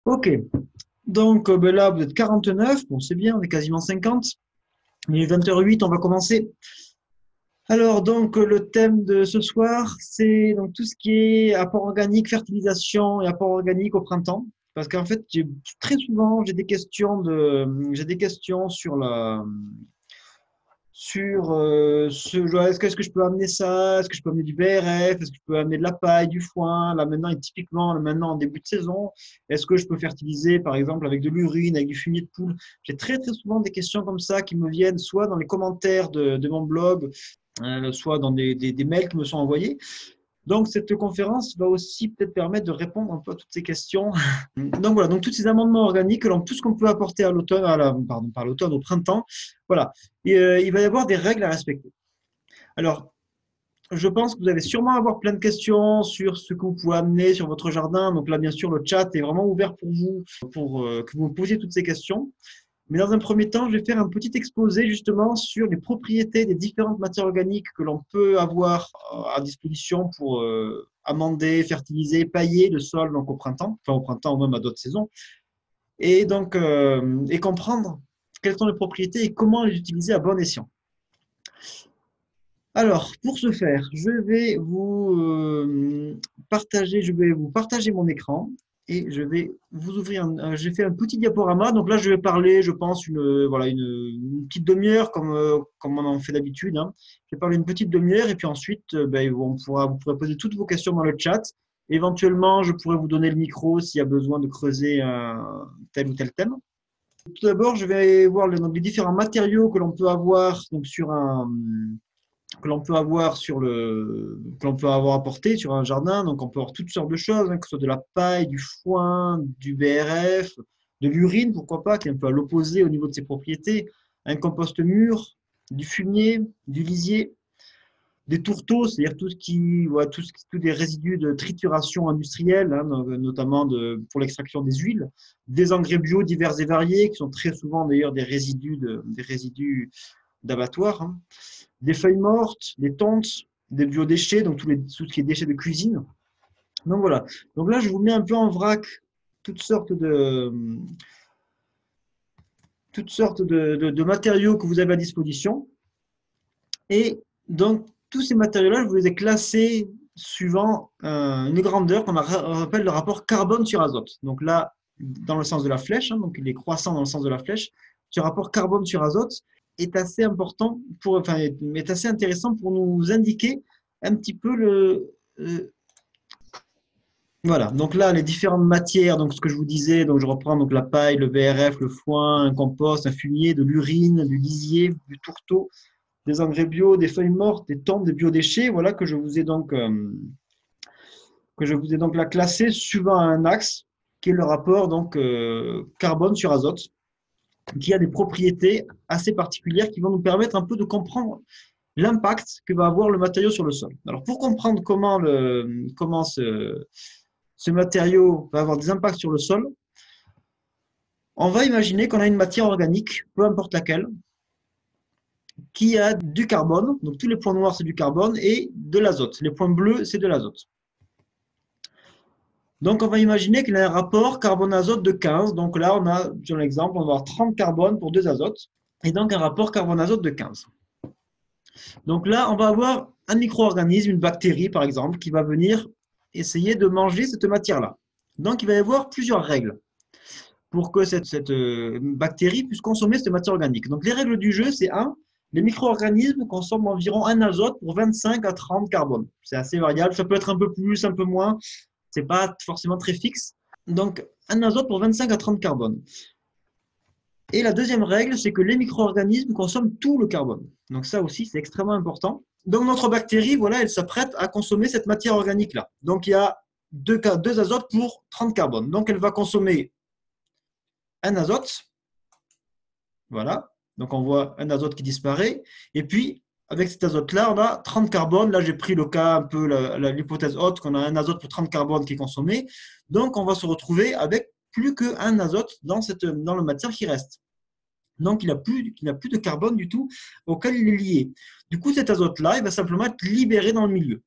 Ok, donc ben là vous êtes 49, bon c'est bien, on est quasiment 50. Il est 20h08, on va commencer. Alors donc le thème de ce soir, c'est donc tout ce qui est apport organique, fertilisation et apport organique au printemps. Parce qu'en fait, très souvent j'ai des questions sur la sur genre, est-ce que je peux amener ça? Est-ce que je peux amener du BRF? Est-ce que je peux amener de la paille, du foin? Là maintenant, et typiquement, là, maintenant en début de saison, est-ce que je peux fertiliser par exemple avec de l'urine, avec du fumier de poule? J'ai très souvent des questions comme ça qui me viennent soit dans les commentaires de mon blog, soit dans des mails qui me sont envoyés. Donc, cette conférence va aussi peut-être permettre de répondre un peu à toutes ces questions. Donc, voilà, donc tous ces amendements organiques, donc tout ce qu'on peut apporter à l'automne, pardon, par l'automne, au printemps, voilà. Et, il va y avoir des règles à respecter. Alors, je pense que vous allez sûrement avoir plein de questions sur ce que vous pouvez amener sur votre jardin. Donc là, bien sûr, le chat est vraiment ouvert pour vous, pour que vous me posiez toutes ces questions. Mais dans un premier temps, je vais faire un petit exposé justement sur les propriétés des différentes matières organiques que l'on peut avoir à disposition pour amender, fertiliser, pailler le sol donc au printemps ou même à d'autres saisons, et donc et comprendre quelles sont les propriétés et comment les utiliser à bon escient. Alors, pour ce faire, je vais vous partager mon écran et je vais vous ouvrir j'ai fait un petit diaporama. Donc là, je vais parler, je pense, une petite demi-heure comme on en fait d'habitude, hein. Je vais parler une petite demi-heure et puis ensuite, vous pourrez poser toutes vos questions dans le chat. Éventuellement, je pourrais vous donner le micro s'il y a besoin de creuser un tel ou tel thème. Tout d'abord, je vais voir les différents matériaux que l'on peut avoir donc, que l'on peut avoir que l'on peut avoir apporté sur un jardin. Donc, on peut avoir toutes sortes de choses, hein, que ce soit de la paille, du foin, du BRF, de l'urine, pourquoi pas, qui est un peu à l'opposé au niveau de ses propriétés, un compost mûr, du fumier, du lisier, des tourteaux, c'est-à-dire tous des résidus de trituration industrielle, hein, notamment pour l'extraction des huiles, des engrais bio divers et variés, qui sont très souvent d'ailleurs des résidus d'abattoirs, hein, des feuilles mortes, des tontes, des biodéchets, donc tout ce qui est déchets de cuisine. Donc voilà. Donc là, je vous mets un peu en vrac toutes sortes de matériaux que vous avez à disposition. Et donc, tous ces matériaux-là, je vous les ai classés suivant une grandeur qu'on appelle le rapport carbone sur azote. Donc là, dans le sens de la flèche, hein, donc il est croissant dans le sens de la flèche, ce rapport carbone sur azote est assez important est assez intéressant pour nous indiquer un petit peu voilà. Donc là, les différentes matières, donc ce que je vous disais, donc je reprends donc la paille, le BRF, le foin, un compost, un fumier, de l'urine, du lisier, du tourteau, des engrais bio, des feuilles mortes, des tontes, des biodéchets, voilà que je vous ai donc là classé suivant un axe qui est le rapport donc carbone sur azote, qui a des propriétés assez particulières qui vont nous permettre un peu de comprendre l'impact que va avoir le matériau sur le sol. Alors pour comprendre comment ce matériau va avoir des impacts sur le sol, on va imaginer qu'on a une matière organique, peu importe laquelle, qui a du carbone, donc tous les points noirs c'est du carbone, et de l'azote. Les points bleus c'est de l'azote. Donc on va imaginer qu'il y a un rapport carbone-azote de 15. Donc là on a, sur l'exemple, on va avoir 30 carbone pour 2 azotes, et donc un rapport carbone-azote de 15. Donc là on va avoir un micro-organisme, une bactérie par exemple, qui va venir essayer de manger cette matière-là. Donc il va y avoir plusieurs règles pour que cette bactérie puisse consommer cette matière organique. Donc les règles du jeu, c'est 1, les micro-organismes consomment environ 1 azote pour 25 à 30 carbone. C'est assez variable, ça peut être un peu plus, un peu moins, c'est pas forcément très fixe. Donc 1 azote pour 25 à 30 carbone. Et la deuxième règle, c'est que les micro-organismes consomment tout le carbone. Donc ça aussi, c'est extrêmement important. Donc notre bactérie, voilà, elle s'apprête à consommer cette matière organique-là. Donc il y a 2 azotes pour 30 carbone. Donc elle va consommer un azote, voilà, donc on voit un azote qui disparaît, et puis avec cet azote-là, on a 30 carbone, là j'ai pris le cas un peu, l'hypothèse haute, qu'on a un azote pour 30 carbone qui est consommé, donc on va se retrouver avec plus qu'un azote dans la matière qui reste. Donc il n'a plus de carbone du tout auquel il est lié. Du coup cet azote-là, il va simplement être libéré dans le milieu.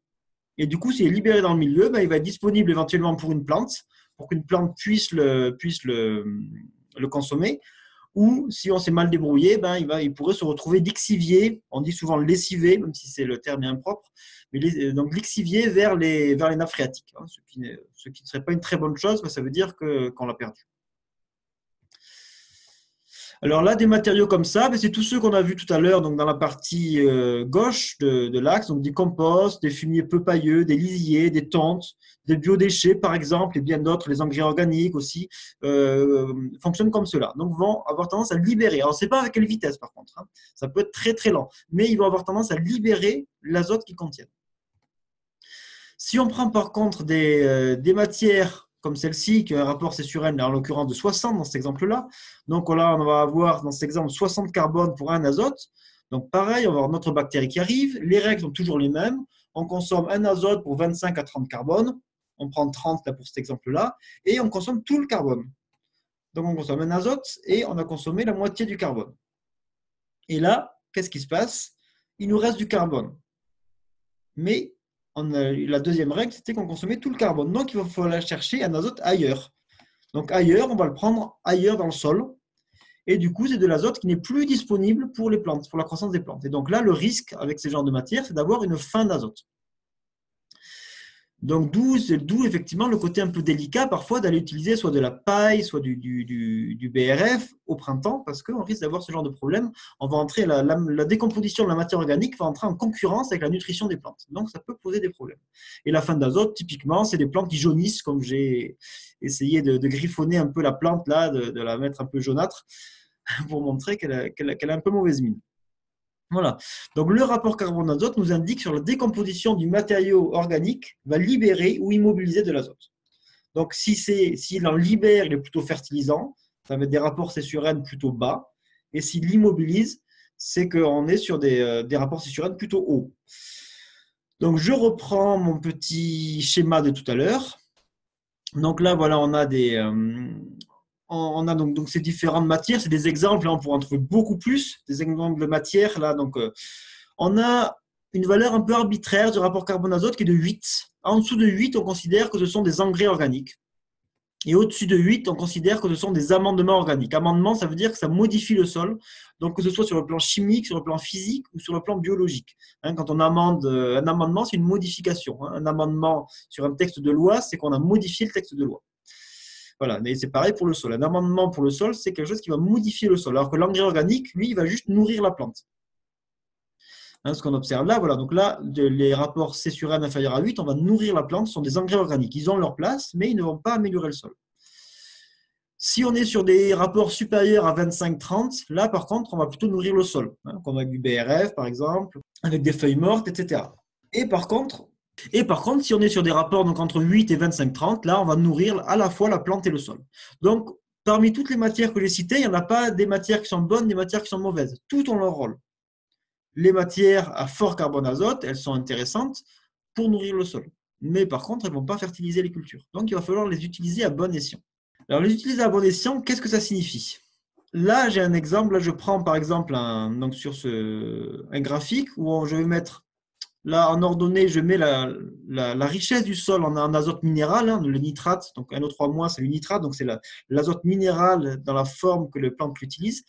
Et du coup, s'il est libéré dans le milieu, il va être disponible éventuellement pour une plante pour qu'une plante puisse le consommer. Ou si on s'est mal débrouillé, ben, il pourrait se retrouver lixivié, on dit souvent lessivé, même si c'est le terme est impropre, mais donc lixivié vers les nappes phréatiques, hein, ce qui ne serait pas une très bonne chose, mais ça veut dire qu'on l'a perdu. Alors là, des matériaux comme ça, c'est tous ceux qu'on a vus tout à l'heure, donc dans la partie gauche de l'axe, donc des composts, des fumiers peu pailleux, des lisiers, des tontes, des biodéchets par exemple, et bien d'autres, les engrais organiques aussi, fonctionnent comme cela. Donc vont avoir tendance à libérer. Alors, c'est pas avec quelle vitesse par contre, hein. Ça peut être très très lent, mais ils vont avoir tendance à libérer l'azote qu'ils contiennent. Si on prend par contre des matières comme celle-ci, qui a un rapport C sur N, en l'occurrence de 60 dans cet exemple-là. Donc là, on va avoir dans cet exemple 60 carbone pour 1 azote. Donc pareil, on va avoir notre bactérie qui arrive. Les règles sont toujours les mêmes. On consomme 1 azote pour 25 à 30 carbone. On prend 30 là, pour cet exemple-là. Et on consomme tout le carbone. Donc on consomme 1 azote et on a consommé la moitié du carbone. Et là, qu'est-ce qui se passe? Il nous reste du carbone. Mais la deuxième règle, c'était qu'on consommait tout le carbone. Donc, il va falloir chercher un azote ailleurs. Donc, ailleurs, on va le prendre ailleurs dans le sol. Et du coup, c'est de l'azote qui n'est plus disponible pour les plantes, pour la croissance des plantes. Et donc là, le risque avec ces genres de matières, c'est d'avoir une fin d'azote. Donc, d'où effectivement le côté un peu délicat parfois d'aller utiliser soit de la paille, soit du BRF au printemps, parce qu'on risque d'avoir ce genre de problème. On va entrer, la décomposition de la matière organique va entrer en concurrence avec la nutrition des plantes. Donc, ça peut poser des problèmes. Et la fin d'azote, typiquement, c'est des plantes qui jaunissent, comme j'ai essayé de griffonner un peu la plante, là, de la mettre un peu jaunâtre, pour montrer qu'elle a un peu mauvaise mine. Voilà. Donc, le rapport carbone-azote nous indique sur la décomposition du matériau organique va libérer ou immobiliser de l'azote. Donc, s'il en libère, il est plutôt fertilisant. Ça va être des rapports C sur N plutôt bas. Et s'il l'immobilise, c'est qu'on est sur des rapports C sur N plutôt hauts. Donc, je reprends mon petit schéma de tout à l'heure. Donc là, voilà, on a donc ces différentes matières, c'est des exemples, là on pourra en trouver beaucoup plus, des exemples de matières. Là, donc, on a une valeur un peu arbitraire du rapport carbone-azote qui est de 8. En dessous de 8, on considère que ce sont des engrais organiques. Et au-dessus de 8, on considère que ce sont des amendements organiques. Amendement, ça veut dire que ça modifie le sol, donc que ce soit sur le plan chimique, sur le plan physique ou sur le plan biologique. Quand on amende un amendement, c'est une modification. Un amendement sur un texte de loi, c'est qu'on a modifié le texte de loi. Voilà, mais c'est pareil pour le sol. Un amendement pour le sol, c'est quelque chose qui va modifier le sol. Alors que l'engrais organique, lui, il va juste nourrir la plante. Ce qu'on observe là, voilà. Donc là, les rapports C sur N inférieur à 8, on va nourrir la plante, ce sont des engrais organiques. Ils ont leur place, mais ils ne vont pas améliorer le sol. Si on est sur des rapports supérieurs à 25-30, là, par contre, on va plutôt nourrir le sol. Comme avec du BRF, par exemple, avec des feuilles mortes, etc. Et par contre, si on est sur des rapports donc, entre 8 et 25-30, là, on va nourrir à la fois la plante et le sol. Donc, parmi toutes les matières que j'ai citées, il n'y en a pas des matières qui sont bonnes, des matières qui sont mauvaises. Toutes ont leur rôle. Les matières à fort carbone-azote, elles sont intéressantes pour nourrir le sol. Mais par contre, elles ne vont pas fertiliser les cultures. Donc, il va falloir les utiliser à bon escient. Alors, les utiliser à bon escient, qu'est-ce que ça signifie? Là, j'ai un exemple. Là, je prends par exemple donc sur un graphique où je vais mettre. Là, en ordonnée, je mets la richesse du sol en azote minéral, le nitrate. Donc, NO3-, c'est le nitrate. Donc, c'est l'azote minéral dans la forme que les plantes l'utilisent.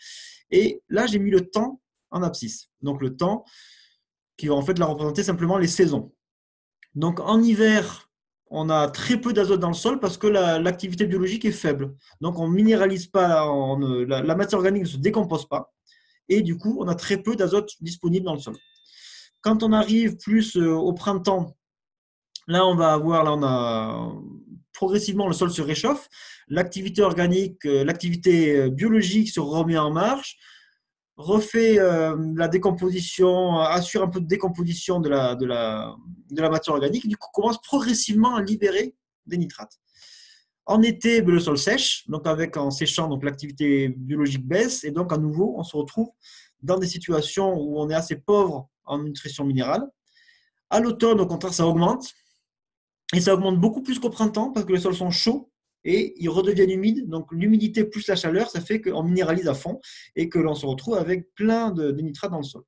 Et là, j'ai mis le temps en abscisse. Donc, le temps qui va en fait la représenter simplement les saisons. Donc, en hiver, on a très peu d'azote dans le sol parce que l'activité biologique est faible. Donc, on ne minéralise pas, la matière organique ne se décompose pas. Et du coup, on a très peu d'azote disponible dans le sol. Quand on arrive plus au printemps, là, on a progressivement, le sol se réchauffe, l'activité organique, l'activité biologique se remet en marche, refait la décomposition, assure un peu de décomposition de la matière organique, et du coup, commence progressivement à libérer des nitrates. En été, le sol sèche, donc en séchant, donc l'activité biologique baisse, et donc à nouveau, on se retrouve dans des situations où on est assez pauvre en nutrition minérale. À l'automne, au contraire, ça augmente. Et ça augmente beaucoup plus qu'au printemps parce que les sols sont chauds et ils redeviennent humides. Donc, l'humidité plus la chaleur, ça fait qu'on minéralise à fond et que l'on se retrouve avec plein de nitrates dans le sol.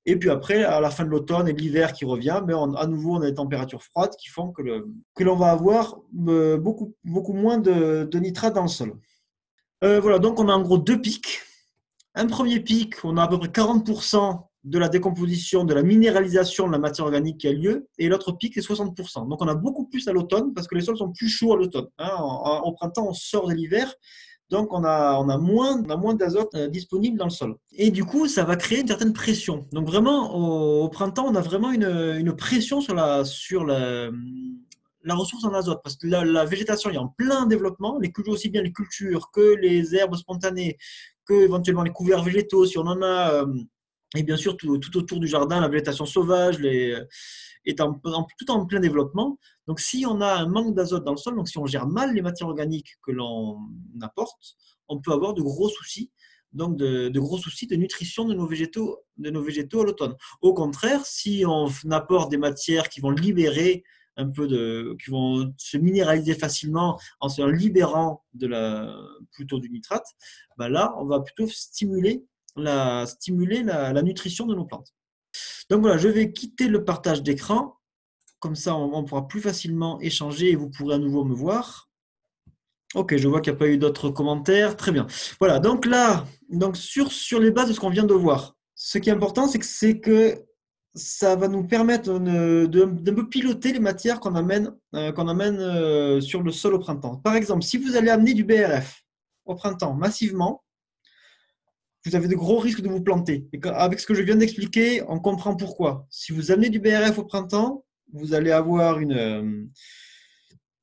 Et puis après, à la fin de l'automne et de l'hiver qui revient, mais à nouveau, on a des températures froides qui font que l'on va avoir beaucoup moins de nitrate dans le sol. Voilà, donc on a en gros deux pics. Un premier pic, on a à peu près 40% de la décomposition, de la minéralisation de la matière organique qui a lieu, et l'autre pic, c'est 60%. Donc on a beaucoup plus à l'automne parce que les sols sont plus chauds à l'automne. Au printemps, on sort de l'hiver, donc on a moins d'azote disponible dans le sol. Et du coup, ça va créer une certaine pression. Donc vraiment, au printemps, on a vraiment une pression sur la ressource en azote, parce que la végétation est en plein développement, aussi bien les cultures que les herbes spontanées, que éventuellement les couverts végétaux, si on en a, et bien sûr tout autour du jardin, la végétation sauvage est tout en plein développement. Donc si on a un manque d'azote dans le sol, donc si on gère mal les matières organiques que l'on apporte, on peut avoir de gros soucis. Donc de gros soucis de nutrition de nos végétaux à l'automne. Au contraire, si on apporte des matières qui vont libérer qui vont se minéraliser facilement en se libérant plutôt du nitrate, ben là, on va plutôt stimuler la nutrition de nos plantes. Donc voilà, je vais quitter le partage d'écran. Comme ça, on pourra plus facilement échanger et vous pourrez à nouveau me voir. Ok, je vois qu'il n'y a pas eu d'autres commentaires. Très bien. Voilà, donc là, sur les bases de ce qu'on vient de voir, ce qui est important, c'est que ça va nous permettre d'un peu piloter les matières qu'on amène sur le sol au printemps. Par exemple, si vous allez amener du BRF au printemps massivement, vous avez de gros risques de vous planter. Et avec ce que je viens d'expliquer, on comprend pourquoi. Si vous amenez du BRF au printemps, vous allez avoir une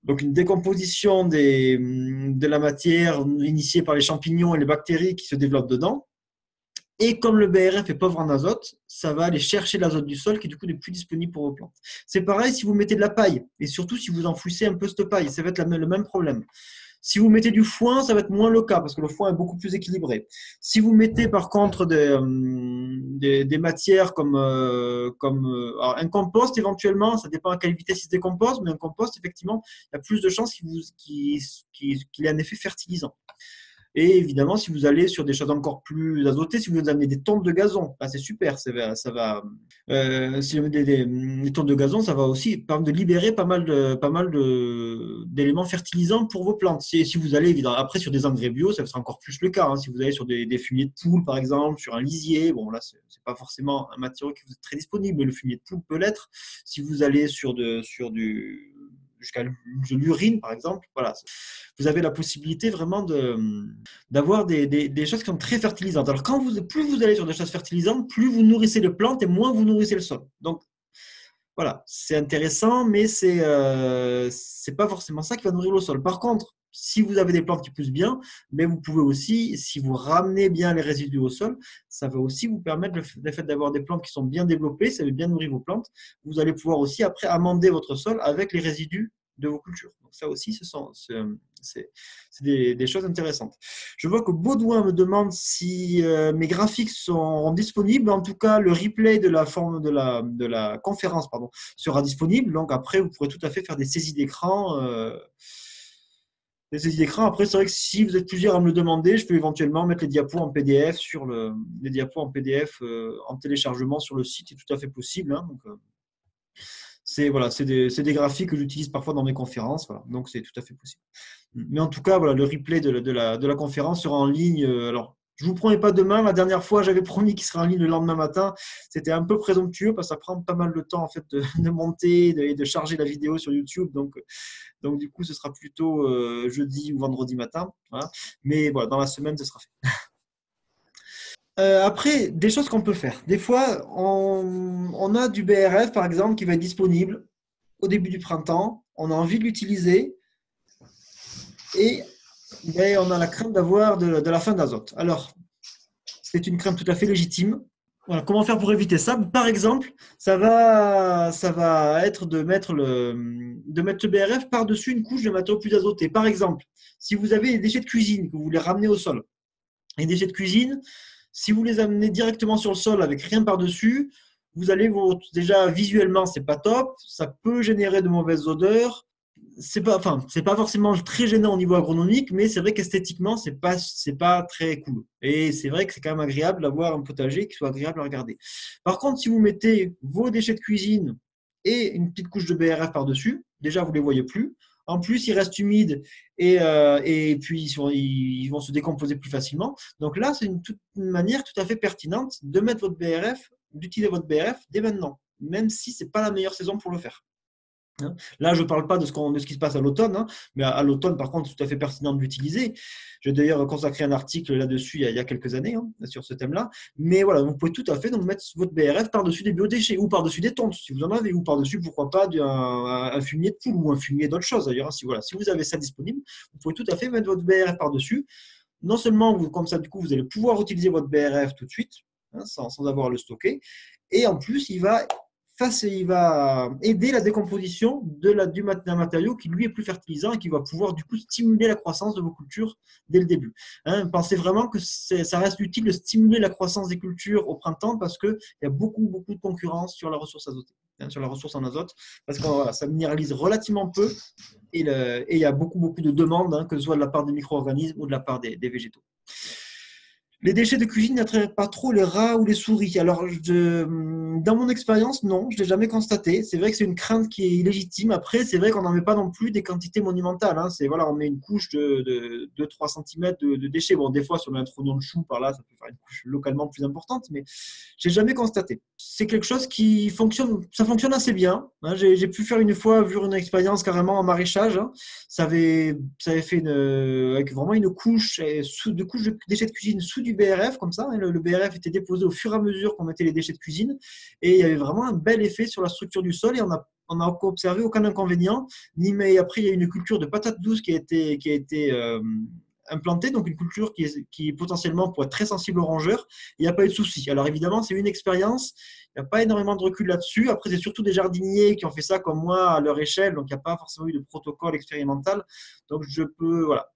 décomposition de la matière initiée par les champignons et les bactéries qui se développent dedans. Et comme le BRF est pauvre en azote, ça va aller chercher l'azote du sol qui du coup n'est plus disponible pour vos plantes. C'est pareil si vous mettez de la paille, et surtout si vous enfouissez un peu cette paille, ça va être le même problème. Si vous mettez du foin, ça va être moins le cas parce que le foin est beaucoup plus équilibré. Si vous mettez par contre des matières comme alors un compost éventuellement, ça dépend à quelle vitesse il se décompose, mais un compost effectivement, il y a plus de chances qu'il ait un effet fertilisant. Et évidemment, si vous allez sur des choses encore plus azotées, si vous amenez des tonnes de gazon, c'est super. Si vous mettez des tonnes de gazon, ça va aussi permettre de libérer pas mal d'éléments fertilisants pour vos plantes. Si vous allez évidemment après sur des engrais bio, ça sera encore plus le cas. Si vous allez sur des fumiers de poule, par exemple, sur un lisier, bon là, c'est pas forcément un matériau qui vous est très disponible, mais le fumier de poule peut l'être. Si vous allez jusqu'à l'urine, par exemple, voilà, vous avez la possibilité vraiment d'avoir des choses qui sont très fertilisantes. Alors, plus vous allez sur des choses fertilisantes, plus vous nourrissez les plantes et moins vous nourrissez le sol. Donc, voilà, c'est intéressant, mais c'est pas forcément ça qui va nourrir le sol. Par contre, si vous avez des plantes qui poussent bien, mais vous pouvez aussi, si vous ramenez bien les résidus au sol, ça va aussi vous permettre, le fait d'avoir des plantes qui sont bien développées, ça va bien nourrir vos plantes. Vous allez pouvoir aussi après amender votre sol avec les résidus de vos cultures. Donc ça aussi, c'est des choses intéressantes. Je vois que Baudouin me demande si mes graphiques sont disponibles. En tout cas, le replay de la conférence sera disponible. Donc après, vous pourrez tout à fait faire des saisies d'écran. Après, c'est vrai que si vous êtes plusieurs à me le demander, je peux éventuellement mettre les diapos en PDF en téléchargement sur le site, c'est tout à fait possible. Donc, c'est des graphiques que j'utilise parfois dans mes conférences, voilà, donc c'est tout à fait possible. Mais en tout cas, voilà, le replay de la conférence sera en ligne. Alors, je ne vous promets pas demain. La dernière fois, j'avais promis qu'il serait en ligne le lendemain matin. C'était un peu présomptueux parce que ça prend pas mal de temps en fait, de monter et de charger la vidéo sur YouTube. Donc du coup, ce sera plutôt jeudi ou vendredi matin. Voilà. Mais voilà, dans la semaine, ce sera fait. Après, des choses qu'on peut faire. Des fois, on a du BRF, par exemple, qui va être disponible au début du printemps. On a envie de l'utiliser et on a la crainte d'avoir de la fin d'azote. Alors, c'est une crainte tout à fait légitime. Voilà, comment faire pour éviter ça? Par exemple, ça va être de mettre le BRF par-dessus une couche de matériaux plus azotés. Par exemple, si vous avez des déchets de cuisine que vous voulez ramener au sol, les déchets de cuisine, si vous les amenez directement sur le sol avec rien par-dessus, vous allez déjà visuellement, c'est pas top, ça peut générer de mauvaises odeurs. c'est pas forcément très gênant au niveau agronomique, mais c'est vrai qu'esthétiquement, c'est pas très cool. Et c'est vrai que c'est quand même agréable d'avoir un potager qui soit agréable à regarder. Par contre, si vous mettez vos déchets de cuisine et une petite couche de BRF par-dessus, déjà, vous ne les voyez plus. En plus, ils restent humides et puis ils vont se décomposer plus facilement. Donc là, c'est une manière tout à fait pertinente de mettre votre BRF, d'utiliser votre BRF dès maintenant, même si ce n'est pas la meilleure saison pour le faire. Là, je ne parle pas de ce qui se passe à l'automne, hein, mais à l'automne, par contre, c'est tout à fait pertinent de l'utiliser. J'ai d'ailleurs consacré un article là-dessus il y a quelques années hein, sur ce thème-là. Mais voilà, vous pouvez tout à fait donc, mettre votre BRF par-dessus des biodéchets ou par-dessus des tontes, si vous en avez, ou par-dessus, pourquoi pas, un fumier de poule ou un fumier d'autre chose d'ailleurs. Hein, si vous avez ça disponible, vous pouvez tout à fait mettre votre BRF par-dessus. Non seulement, comme ça, du coup, vous allez pouvoir utiliser votre BRF tout de suite, hein, sans avoir à le stocker, et en plus, il va aider la décomposition d'un matériau qui lui est plus fertilisant et qui va pouvoir du coup stimuler la croissance de vos cultures dès le début. Hein, pensez vraiment que ça reste utile de stimuler la croissance des cultures au printemps parce qu'il y a beaucoup de concurrence sur la ressource azotée, hein, sur la ressource en azote, parce que voilà, ça minéralise relativement peu et il y a beaucoup de demandes, hein, que ce soit de la part des micro-organismes ou de la part des végétaux. Les déchets de cuisine n'attirent pas trop les rats ou les souris. Alors, dans mon expérience, non, je ne l'ai jamais constaté. C'est vrai que c'est une crainte qui est illégitime. Après, c'est vrai qu'on n'en met pas non plus des quantités monumentales. Hein. Voilà, on met une couche de 2-3 cm de déchets. Bon, des fois, si on met un trognon de chou par là, ça peut faire une couche localement plus importante, mais je n'ai jamais constaté. C'est quelque chose qui fonctionne, ça fonctionne assez bien. Hein. J'ai pu faire une fois, vu une expérience carrément en maraîchage. Hein. Ça avait fait avec vraiment une couche, deux couches de déchets de cuisine sous du BRF, comme ça. Le BRF était déposé au fur et à mesure qu'on mettait les déchets de cuisine. Et il y avait vraiment un bel effet sur la structure du sol. Et on n'a observé aucun inconvénient. Mais après, il y a une culture de patates douces qui a été implantée. Donc, une culture qui potentiellement pourrait être très sensible aux rongeurs. Il n'y a pas eu de souci. Alors, évidemment, c'est une expérience. Il n'y a pas énormément de recul là-dessus. Après, c'est surtout des jardiniers qui ont fait ça comme moi à leur échelle. Donc, il n'y a pas forcément eu de protocole expérimental. Donc, voilà.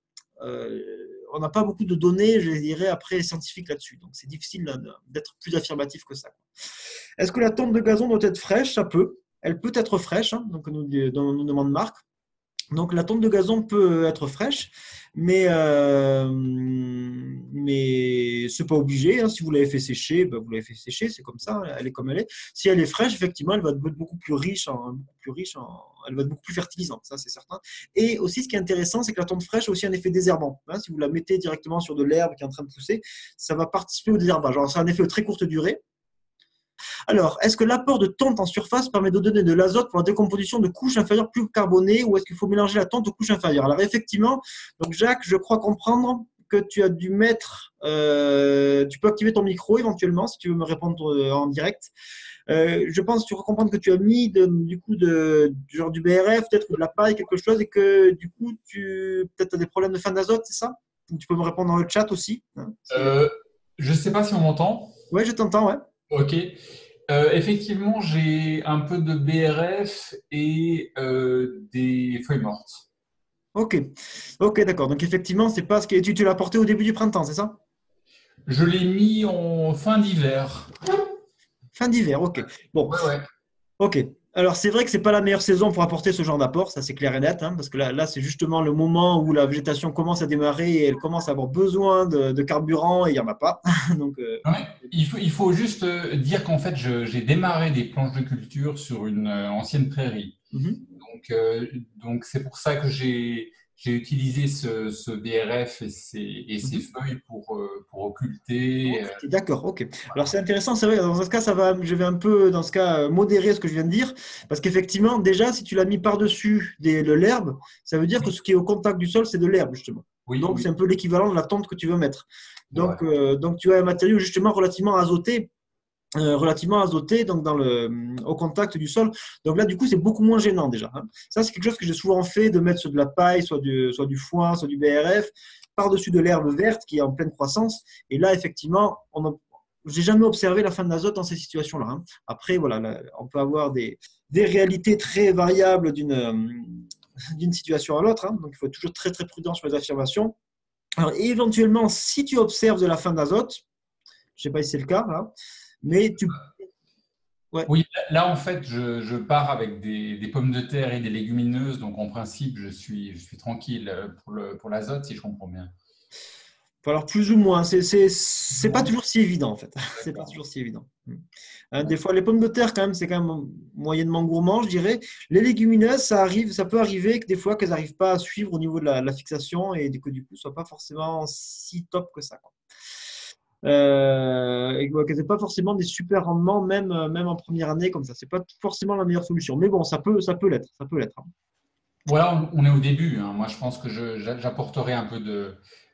On n'a pas beaucoup de données, je dirais, après scientifiques là-dessus. Donc, c'est difficile d'être plus affirmatif que ça. Est-ce que la tonte de gazon doit être fraîche? Ça peut. Elle peut être fraîche, hein, donc nous demande Marc. Donc, la tonte de gazon peut être fraîche, mais ce n'est pas obligé. Hein. Si vous l'avez fait sécher, ben vous l'avez fait sécher, c'est comme ça, elle est comme elle est. Si elle est fraîche, effectivement, elle va être beaucoup plus riche, elle va être beaucoup plus fertilisante, ça c'est certain. Et aussi, ce qui est intéressant, c'est que la tonte fraîche a aussi un effet désherbant. Hein. Si vous la mettez directement sur de l'herbe qui est en train de pousser, ça va participer au désherbage. Alors, c'est un effet de très courte durée. Alors, est-ce que l'apport de tonte en surface permet de donner de l'azote pour la décomposition de couches inférieures plus carbonées ou est-ce qu'il faut mélanger la tonte aux couches inférieures? Alors, effectivement, donc Jacques, je crois comprendre que tu as dû mettre, tu peux activer ton micro éventuellement si tu veux me répondre en direct. Je pense que tu vas comprendre que tu as mis genre du BRF, peut-être de la paille, quelque chose, et que du coup, peut-être tu as des problèmes de fin d'azote, c'est ça? Ou tu peux me répondre dans le chat aussi. Hein, Je ne sais pas si on m'entend. ouais, je t'entends, ouais. Ok. Effectivement, j'ai un peu de BRF et des feuilles mortes. Ok, d'accord. Donc effectivement, c'est pas ce que tu l'as porté au début du printemps, c'est ça? Je l'ai mis en fin d'hiver. Fin d'hiver, ok. Bon, Ouais, ouais. ok. Alors c'est vrai que c'est pas la meilleure saison pour apporter ce genre d'apport, ça c'est clair et net, hein, parce que là c'est justement le moment où la végétation commence à démarrer et elle commence à avoir besoin de carburant et il n'y en a pas. Donc, Ouais. Il faut juste dire qu'en fait, j'ai démarré des planches de culture sur une ancienne prairie. mhm. Donc c'est pour ça que j'ai utilisé ce BRF et ces Mhm. feuilles pour occulter. Ok, d'accord, ok. Alors c'est intéressant, c'est vrai, dans ce cas, je vais un peu, dans ce cas, modérer ce que je viens de dire, parce qu'effectivement, déjà, si tu l'as mis par-dessus de l'herbe, ça veut dire que Oui, ce qui est au contact du sol, c'est de l'herbe, justement. oui, Donc c'est un oui, peu l'équivalent de la tente que tu veux mettre. c'est vrai. Donc tu as un matériau justement relativement azoté donc au contact du sol. Donc là, du coup, c'est beaucoup moins gênant déjà. Hein. Ça, c'est quelque chose que j'ai souvent fait, de mettre sur de la paille, soit du foin, soit du BRF, par-dessus de l'herbe verte qui est en pleine croissance. Et là, effectivement, j'ai jamais observé la fin de l'azote dans ces situations-là. Hein. Après, voilà, là, on peut avoir des réalités très variables d'une situation à l'autre. Hein. Donc, il faut être toujours très, très prudent sur les affirmations. Alors, éventuellement, si tu observes de la fin d'azote, je ne sais pas si c'est le cas, là, mais Ouais. Oui, là, en fait, je pars avec des pommes de terre et des légumineuses. Donc, en principe, je suis tranquille pour l'azote, si je comprends bien. Alors, plus ou moins, c'est pas toujours si évident en fait. C'est pas D'accord. toujours si évident. Des fois, les pommes de terre, quand même, c'est quand même moyennement gourmand, je dirais. Les légumineuses, ça peut arriver que des fois qu'elles n'arrivent pas à suivre au niveau de la fixation et que du coup, ce soit pas forcément si top que ça, quoi. Et qu'elles n'aient pas forcément des super rendements, même en première année comme ça. C'est pas forcément la meilleure solution. Mais bon, ça peut l'être. Ça peut l'être, hein. Voilà, on est au début, hein. Moi, je pense que j'apporterai un peu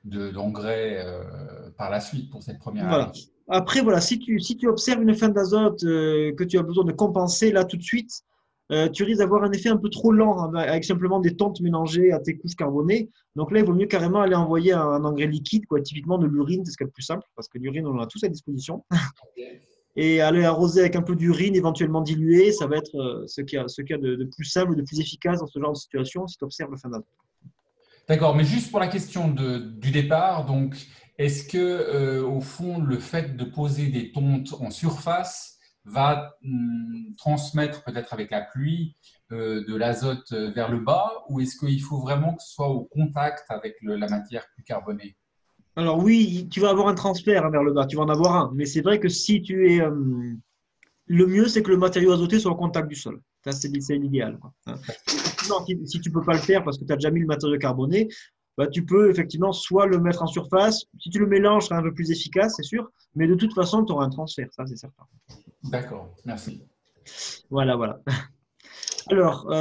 d'engrais par la suite pour cette première Voilà. année. Après, voilà, si tu observes une fin d'azote que tu as besoin de compenser là tout de suite, tu risques d'avoir un effet un peu trop lent hein, avec simplement des tontes mélangées à tes couches carbonées. Donc là, il vaut mieux carrément aller envoyer un engrais liquide, quoi, typiquement de l'urine, c'est ce qu'il y a de plus simple, parce que l'urine, on en a tous à disposition. Et aller arroser avec un peu d'urine éventuellement diluée, ça va être ce qu'il y a de plus simple, de plus efficace dans ce genre de situation si tu observes le fin d'azote. D'accord, mais juste pour la question du départ, donc, est-ce que, au fond, le fait de poser des tontes en surface va transmettre peut-être avec la pluie de l'azote vers le bas, ou est-ce qu'il faut vraiment que ce soit au contact avec la matière plus carbonée? Alors oui, tu vas avoir un transfert hein, vers le bas, tu vas en avoir un, mais c'est vrai que si tu es le mieux, c'est que le matériau azoté soit au contact du sol. Ça, c'est l'idéal, quoi, hein. Effectivement, si tu ne peux pas le faire parce que tu as déjà mis le matériau carboné, bah, tu peux effectivement soit le mettre en surface. Si tu le mélanges, ce sera un peu plus efficace, c'est sûr. Mais de toute façon, tu auras un transfert, ça, c'est certain. D'accord, merci. Voilà, voilà. Alors,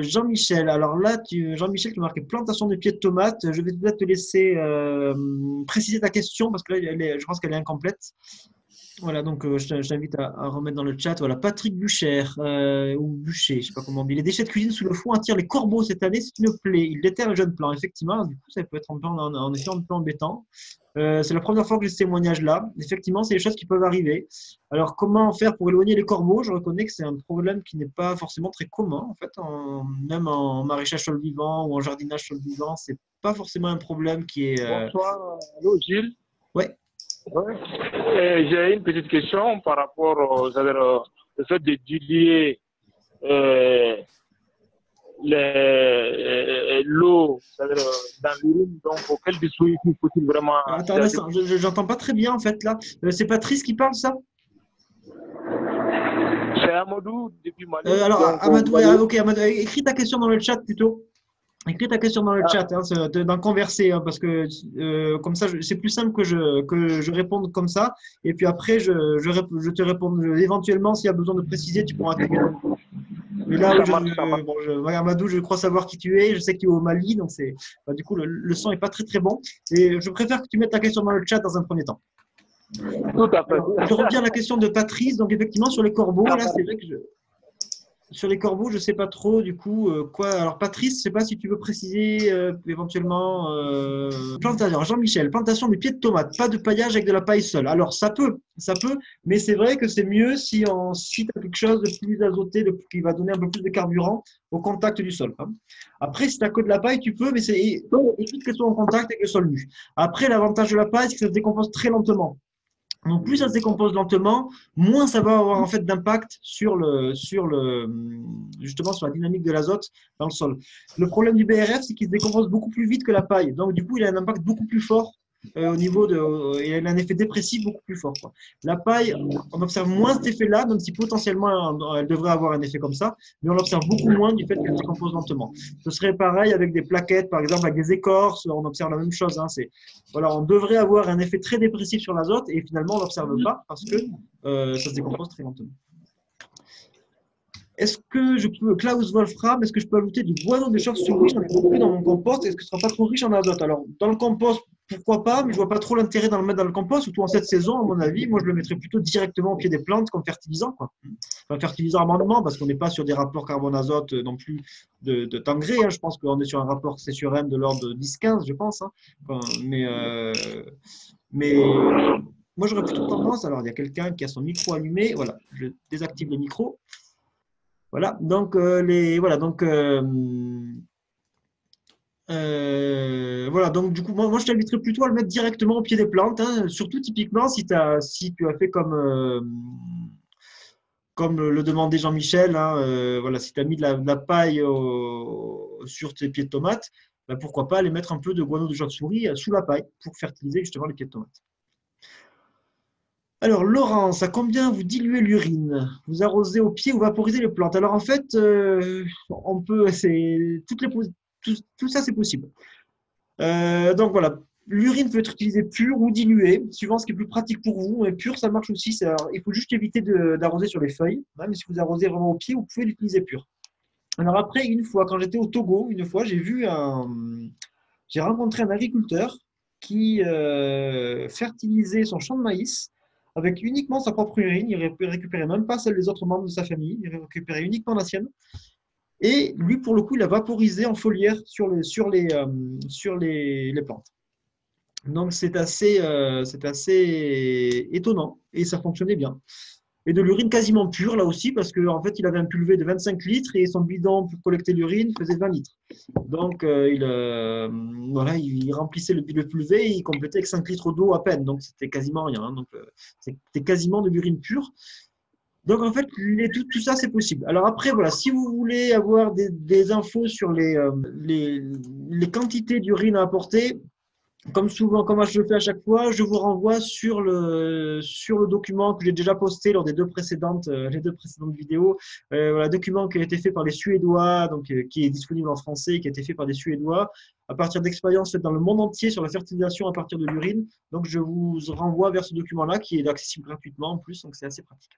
Jean-Michel, alors là, Jean-Michel, tu marquais plantation de pieds de tomates. Je vais peut-être te laisser préciser ta question parce que là, je pense qu'elle est incomplète. Voilà, donc je t'invite à remettre dans le chat. Voilà, Patrick Bucher, ou Bûcher, je ne sais pas comment on dit. Les déchets de cuisine sous le fond attirent les corbeaux cette année, c'est une plaie. Ils déterrent les jeunes plants. Effectivement, du coup, ça peut être en effet un peu embêtant. C'est la première fois que j'ai ce témoignage-là. Effectivement, c'est des choses qui peuvent arriver. Alors, comment faire pour éloigner les corbeaux? Je reconnais que c'est un problème qui n'est pas forcément très commun. En fait, même en maraîchage sol vivant ou en jardinage sol vivant, c'est pas forcément un problème qui est. Bonsoir, allô Gilles. Ouais. Ouais. J'ai une petite question par rapport c'est-à-dire, le fait de diluer l'eau c'est-à-dire, dans l'urine. Donc, quel dispositif faut-il vraiment Attends un instant, j'entends pas très bien en fait là. C'est Patrice qui parle ça? C'est Amadou depuis Mali. Alors, Donc, Amadou, ok, Amadou, écris ta question dans le chat plutôt. Écris ta question dans le chat, hein, d'en converser, hein, parce que comme ça, c'est plus simple que je réponde comme ça. Et puis après, je te réponds éventuellement s'il y a besoin de préciser, tu pourras activer. Mais là, ça marche, ça marche. ouais, Amadou, je crois savoir qui tu es. Je sais que tu es au Mali, donc du coup, le son est pas très très bon. Et je préfère que tu mettes ta question dans le chat dans un premier temps. Tout à fait. Alors, je reviens à la question de Patrice. Donc effectivement, sur les corbeaux, là, c'est vrai que sur les corbeaux, je sais pas trop du coup quoi. Alors Patrice, je sais pas si tu veux préciser éventuellement. Plantation, Jean-Michel, plantation de pieds de tomates, pas de paillage avec de la paille seule. Alors ça peut, mais c'est vrai que c'est mieux si tu as quelque chose de plus azoté, qui va donner un peu plus de carburant au contact du sol, hein. Après, si tu as que de la paille, tu peux, mais évite que ce soit en contact avec le sol nu. Après, l'avantage de la paille, c'est que ça se décompose très lentement. Donc, plus ça se décompose lentement, moins ça va avoir en fait d'impact justement sur la dynamique de l'azote dans le sol. Le problème du BRF, c'est qu'il se décompose beaucoup plus vite que la paille. Donc, du coup, il a un impact beaucoup plus fort au niveau il a un effet dépressif beaucoup plus fort, quoi. La paille, on observe moins cet effet-là, même si potentiellement elle devrait avoir un effet comme ça, mais on l'observe beaucoup moins du fait qu'elle se décompose lentement. Ce serait pareil avec des plaquettes, par exemple, avec des écorces, on observe la même chose, hein. Voilà, on devrait avoir un effet très dépressif sur l'azote et finalement on ne l'observe pas parce que ça se décompose très lentement. Est-ce que je peux, Klaus Wolfram, est-ce que je peux ajouter du boiseau de chauve-souris? J'en ai beaucoup dans mon compost. Est-ce que ce ne sera pas trop riche en azote? Alors, dans le compost, pourquoi pas, mais je ne vois pas trop l'intérêt d'en le mettre dans le compost, surtout en cette saison, à mon avis. Moi, je le mettrais plutôt directement au pied des plantes comme fertilisant, quoi. Enfin, fertilisant amendement, parce qu'on n'est pas sur des rapports carbone-azote non plus de d'engrais, hein. Je pense qu'on est sur un rapport C sur N de l'ordre de 10-15, je pense, hein. Enfin, mais moi, j'aurais plutôt tendance. Alors, il y a quelqu'un qui a son micro allumé. Voilà, je désactive le micro. Voilà, donc voilà, donc du coup, moi je t'inviterais plutôt à le mettre directement au pied des plantes, hein, surtout typiquement si tu as fait comme le demandait Jean-Michel, hein, voilà, si tu as mis de la paille sur tes pieds de tomates, ben pourquoi pas aller mettre un peu de guano de chauve-souris sous la paille pour fertiliser justement les pieds de tomates. Alors, Laurence, à combien vous diluez l'urine? Vous arrosez au pied ou vaporisez les plantes? Alors, en fait, on peut, tout ça, c'est possible. Donc, voilà, l'urine peut être utilisée pure ou diluée, suivant ce qui est plus pratique pour vous. Mais pure, ça marche aussi. Il faut juste éviter d'arroser sur les feuilles. Même si vous arrosez vraiment au pied, vous pouvez l'utiliser pure. Alors, après, une fois, quand j'étais au Togo, j'ai rencontré un agriculteur qui fertilisait son champ de maïs avec uniquement sa propre urine. Il ne récupérait même pas celle des autres membres de sa famille. Il récupérait uniquement la sienne. Et lui, pour le coup, il a vaporisé en foliaire sur les plantes. Donc, c'est assez étonnant et ça fonctionnait bien. Et de l'urine quasiment pure, là aussi, parce qu'en fait, il avait un pulvé de 25 litres et son bidon pour collecter l'urine faisait 20 litres. Donc, voilà, il remplissait le pulvé et il complétait avec 5 litres d'eau à peine. Donc, c'était quasiment rien. Hein. Donc, c'était quasiment de l'urine pure. Donc, en fait, tout ça, c'est possible. Alors après, voilà, si vous voulez avoir des infos sur les quantités d'urine à apporter, comme souvent, comme je le fais à chaque fois, je vous renvoie sur le document que j'ai déjà posté lors des les deux précédentes vidéos. Voilà, document qui a été fait par les Suédois, donc qui est disponible en français, qui a été fait par des Suédois à partir d'expériences faites dans le monde entier sur la fertilisation à partir de l'urine. Donc, je vous renvoie vers ce document-là qui est accessible gratuitement en plus, donc c'est assez pratique.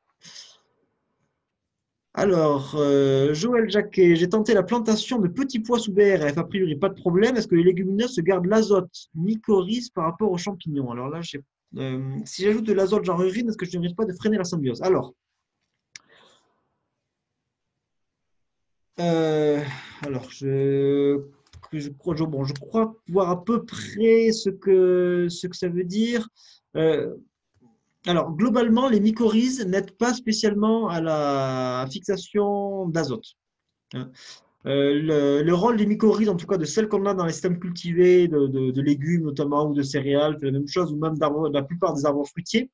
Alors, Joël Jacquet, j'ai tenté la plantation de petits pois sous BRF. A priori, pas de problème. Est-ce que les légumineuses se gardent l'azote mycorhize par rapport aux champignons? Alors là, si j'ajoute de l'azote genre urine, est-ce que je ne risque pas de freiner la symbiose? Alors, je crois voir à peu près ce que ça veut dire. Alors, globalement, les mycorhizes n'aident pas spécialement à la fixation d'azote. Le rôle des mycorhizes, en tout cas de celles qu'on a dans les systèmes cultivés, de légumes notamment, ou de céréales, c'est la même chose, ou même la plupart des arbres fruitiers,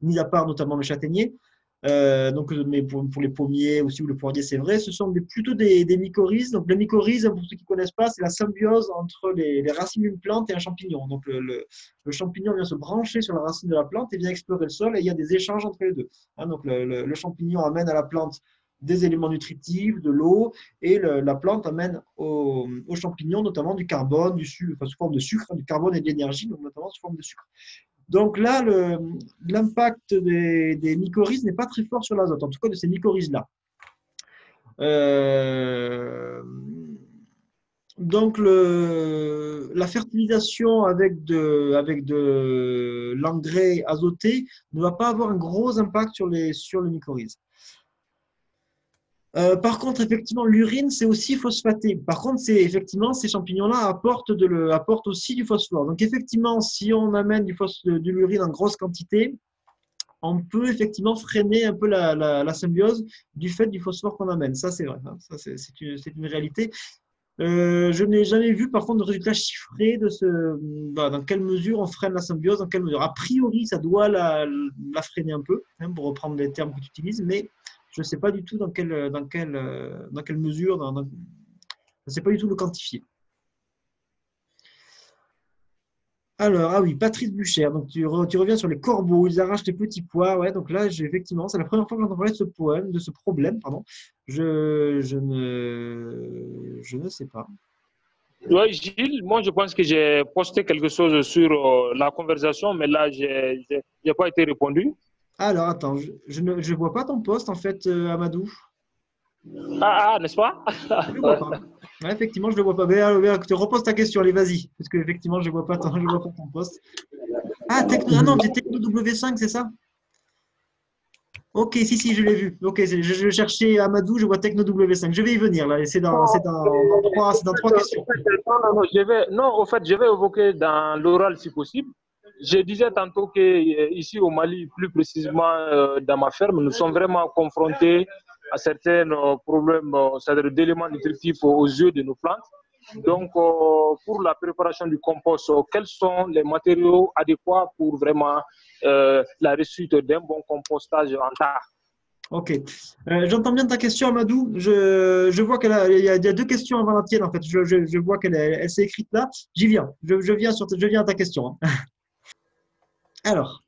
mis à part notamment le châtaignier. Mais pour les pommiers aussi ou le poirier, c'est vrai, ce sont plutôt des mycorhizes. Donc, les mycorhizes, pour ceux qui ne connaissent pas, c'est la symbiose entre les racines d'une plante et un champignon. Donc, le champignon vient se brancher sur la racine de la plante et vient explorer le sol et il y a des échanges entre les deux. Hein, donc, le champignon amène à la plante des éléments nutritifs, de l'eau, et la plante amène au champignon notamment du carbone, du sucre, enfin, sous forme de sucre, du carbone et de l'énergie, donc notamment sous forme de sucre. Donc là, l'impact des mycorhizes n'est pas très fort sur l'azote, en tout cas de ces mycorhizes-là. Donc la fertilisation avec de l'engrais azoté ne va pas avoir un gros impact sur les mycorhizes. Par contre, effectivement, l'urine, c'est aussi phosphaté. Par contre, effectivement, ces champignons-là apportent aussi du phosphore. Donc, effectivement, si on amène de l'urine en grosse quantité, on peut effectivement freiner un peu la symbiose du fait du phosphore qu'on amène. Ça, c'est vrai. Hein. Ça, c'est une réalité. Je n'ai jamais vu, par contre, de résultats chiffrés dans quelle mesure on freine la symbiose, dans quelle mesure. A priori, ça doit la freiner un peu, hein, pour reprendre les termes que tu utilises, mais je ne sais pas du tout dans quelle mesure, je ne sais pas du tout le quantifier. Alors, ah oui, Patrice Bucher, donc tu reviens sur les corbeaux, ils arrachent les petits pois. Ouais, donc là, effectivement, c'est la première fois que j'entends parler de ce problème, pardon. Je ne sais pas. Oui, Gilles, moi je pense que j'ai posté quelque chose sur la conversation, mais là, je n'ai pas été répondu. Alors, attends, je ne vois pas ton post, en fait, Amadou. N'est-ce pas? Je ne le vois pas. Ouais, effectivement, je ne le vois pas. Mais tu te reposes ta question, allez, vas-y. Parce que effectivement, je ne vois pas ton post. Non, c'est Techno W5, c'est ça? Ok, si, je l'ai vu. Ok, je cherchais Amadou, je vois Techno W5. Je vais y venir, là. C'est dans trois questions. Non, au fait, je vais évoquer dans l'oral si possible. Je disais tantôt qu'ici au Mali, plus précisément dans ma ferme, nous sommes vraiment confrontés à certains problèmes, c'est-à-dire d'éléments nutritifs aux yeux de nos plantes. Donc, pour la préparation du compost, quels sont les matériaux adéquats pour vraiment la réussite d'un bon compostage en tas? Ok. J'entends bien ta question, Amadou. Je vois il y a deux questions avant la tienne, en fait. Je vois elle s'est écrite là. J'y viens. Je viens à ta question, hein. Alors,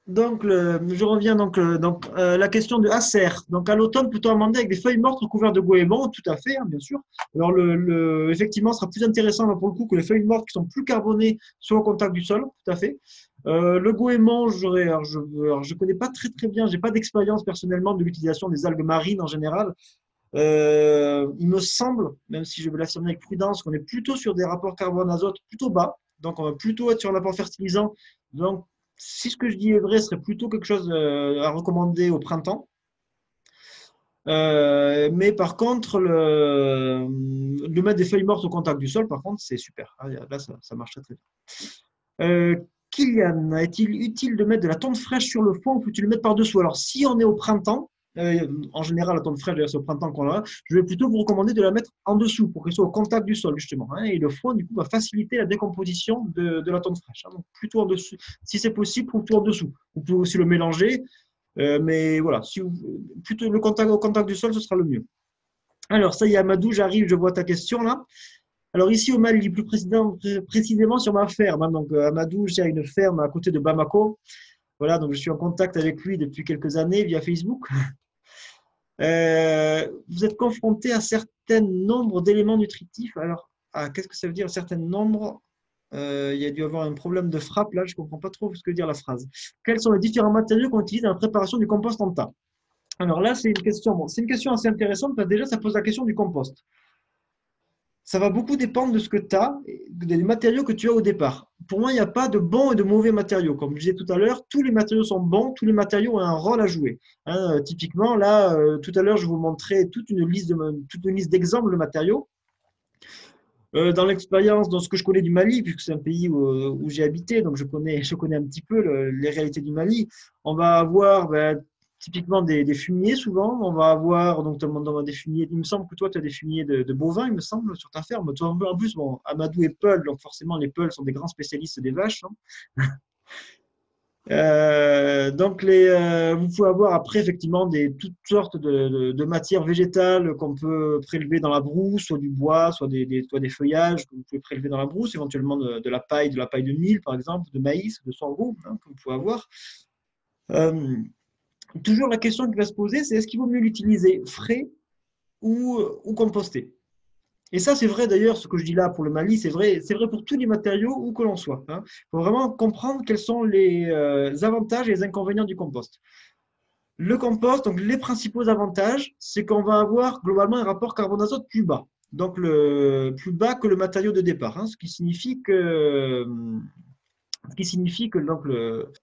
donc, je reviens la question de Acer. Donc, à l'automne, plutôt amender avec des feuilles mortes recouvertes de goémon, tout à fait, hein, bien sûr. Alors, effectivement, ce sera plus intéressant là, pour le coup que les feuilles mortes qui sont plus carbonées sur le contact du sol, tout à fait. Le goémon, je connais pas très très bien, j'ai pas d'expérience personnellement de l'utilisation des algues marines en général. Il me semble, même si je vais l'affirmer avec prudence, qu'on est plutôt sur des rapports carbone-azote plutôt bas. Donc, on va plutôt être sur un apport fertilisant. Donc, si ce que je dis est vrai, ce serait plutôt quelque chose à recommander au printemps. Mais par contre, de mettre des feuilles mortes au contact du sol, par contre, c'est super. Là, ça marche très, très bien. Kylian, est-il utile de mettre de la tonte fraîche sur le fond ou faut-il le mettre par-dessous? Alors, si on est au printemps, en général, la tonte fraîche, c'est au printemps qu'on l'a, je vais plutôt vous recommander de la mettre en dessous pour qu'elle soit au contact du sol, justement, hein, et le fond, du coup, va faciliter la décomposition de la tonte fraîche, hein, donc plutôt en dessous. Si c'est possible, plutôt en dessous. Vous pouvez aussi le mélanger, mais voilà, plutôt au contact du sol, ce sera le mieux. Alors, ça y est, Amadou, j'arrive, je vois ta question là. Alors ici au Mali, plus précisément sur ma ferme, hein, donc Amadou, j'ai une ferme à côté de Bamako. Voilà, donc je suis en contact avec lui depuis quelques années via Facebook. Vous êtes confronté à un certain nombre d'éléments nutritifs. Alors, qu'est-ce que ça veut dire un certain nombre? Il y a dû avoir un problème de frappe là, je ne comprends pas trop ce que veut dire la phrase. Quels sont les différents matériaux qu'on utilise dans la préparation du compost en tas? Alors là, c'est une question, c'est une question assez intéressante parce que déjà, ça pose la question du compost. Ça va beaucoup dépendre de ce que tu as, des matériaux que tu as au départ. Pour moi, il n'y a pas de bons et de mauvais matériaux. Comme je disais tout à l'heure, tous les matériaux sont bons, tous les matériaux ont un rôle à jouer. Hein, typiquement, là, tout à l'heure, je vous montrais toute une liste d'exemples de matériaux. Dans l'expérience, dans ce que je connais du Mali, puisque c'est un pays où j'ai habité, donc je connais un petit peu les réalités du Mali, on va avoir typiquement des fumiers souvent. On va avoir donc des fumiers. Il me semble que toi, tu as des fumiers de bovins, il me semble, sur ta ferme. Toi, en plus, bon, Amadou et Peul, donc forcément, les Peuls sont des grands spécialistes des vaches, hein. Donc, vous pouvez avoir après effectivement toutes sortes de matières végétales qu'on peut prélever dans la brousse, soit du bois, soit des feuillages que vous pouvez prélever dans la brousse, éventuellement de la paille de mil, par exemple, de maïs, de sorgho, hein, que vous pouvez avoir. Toujours la question qui va se poser, c'est est-ce qu'il vaut mieux l'utiliser frais ou composté? Et ça, c'est vrai d'ailleurs, ce que je dis là pour le Mali, c'est vrai pour tous les matériaux où que l'on soit, hein. Il faut vraiment comprendre quels sont les avantages et les inconvénients du compost. Le compost, donc les principaux avantages, c'est qu'on va avoir globalement un rapport carbone-azote plus bas. Donc plus bas que le matériau de départ, hein, ce qui signifie que donc,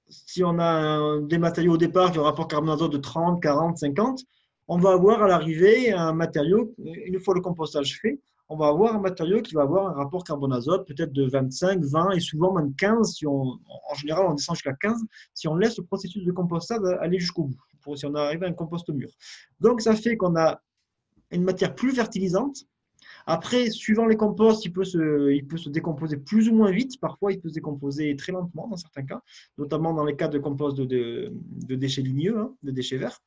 si on a des matériaux au départ qui ont un rapport carbone-azote de 30, 40, 50, on va avoir à l'arrivée un matériau, une fois le compostage fait, on va avoir un matériau qui va avoir un rapport carbone-azote peut-être de 25, 20 et souvent même 15. En général, on descend jusqu'à 15 si on laisse le processus de compostage aller jusqu'au bout, si on arrive à un compost mûr. Donc, ça fait qu'on a une matière plus fertilisante. Après, suivant les composts, il peut se décomposer plus ou moins vite. Parfois, il peut se décomposer très lentement dans certains cas, notamment dans les cas de compost de déchets ligneux, hein, de déchets verts.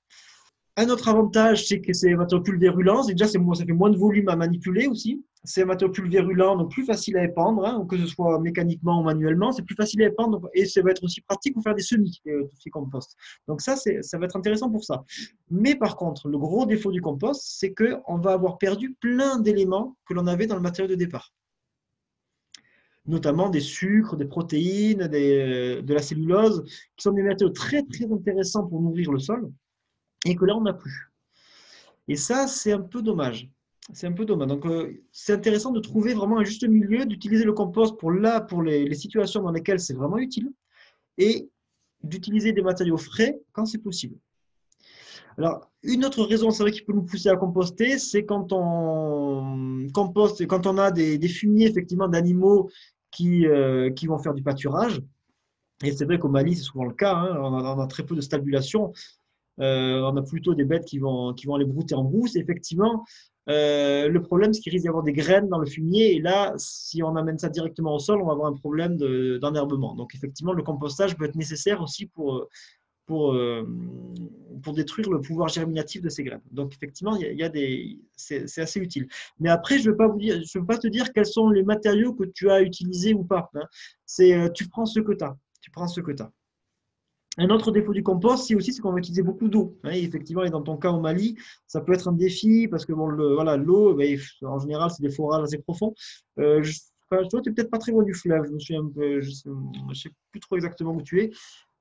Un autre avantage, c'est que c'est un matériau pulvérulent. Déjà, ça fait moins de volume à manipuler aussi. C'est un matériau pulvérulent, donc plus facile à épandre, hein, que ce soit mécaniquement ou manuellement. C'est plus facile à épandre et ça va être aussi pratique pour faire des semis, tout ce qui est compost. Donc ça va être intéressant pour ça. Mais par contre, le gros défaut du compost, c'est qu'on va avoir perdu plein d'éléments que l'on avait dans le matériau de départ. Notamment des sucres, des protéines, de la cellulose, qui sont des matériaux très, très intéressants pour nourrir le sol, et que là, on n'a plus. Et ça, c'est un peu dommage. C'est un peu dommage. Donc, c'est intéressant de trouver vraiment un juste milieu, d'utiliser le compost pour les situations dans lesquelles c'est vraiment utile, et d'utiliser des matériaux frais quand c'est possible. Alors, une autre raison, c'est vrai, qui peut nous pousser à composter, c'est quand on composte, quand on a des fumiers, effectivement, d'animaux qui vont faire du pâturage. Et c'est vrai qu'au Mali, c'est souvent le cas, hein, on a très peu de stabulation. On a plutôt des bêtes qui vont aller brouter en brousse. Et effectivement, le problème, c'est qu'il risque d'y avoir des graines dans le fumier. Et là, si on amène ça directement au sol, on va avoir un problème d'enherbement. Donc, effectivement, le compostage peut être nécessaire aussi pour pour détruire le pouvoir germinatif de ces graines. Donc, effectivement, c'est assez utile. Mais après, je ne veux pas te dire quels sont les matériaux que tu as utilisés ou pas. Hein. Tu prends ce que tu as. Tu prends ce que tu as. Un autre défaut du compost, c'est qu'on va utiliser beaucoup d'eau. Hein, effectivement, et dans ton cas au Mali, ça peut être un défi parce que bon, l'eau, en général, c'est des forages assez profonds. Toi, tu n'es peut-être pas très loin du fleuve. Je ne sais plus trop exactement où tu es.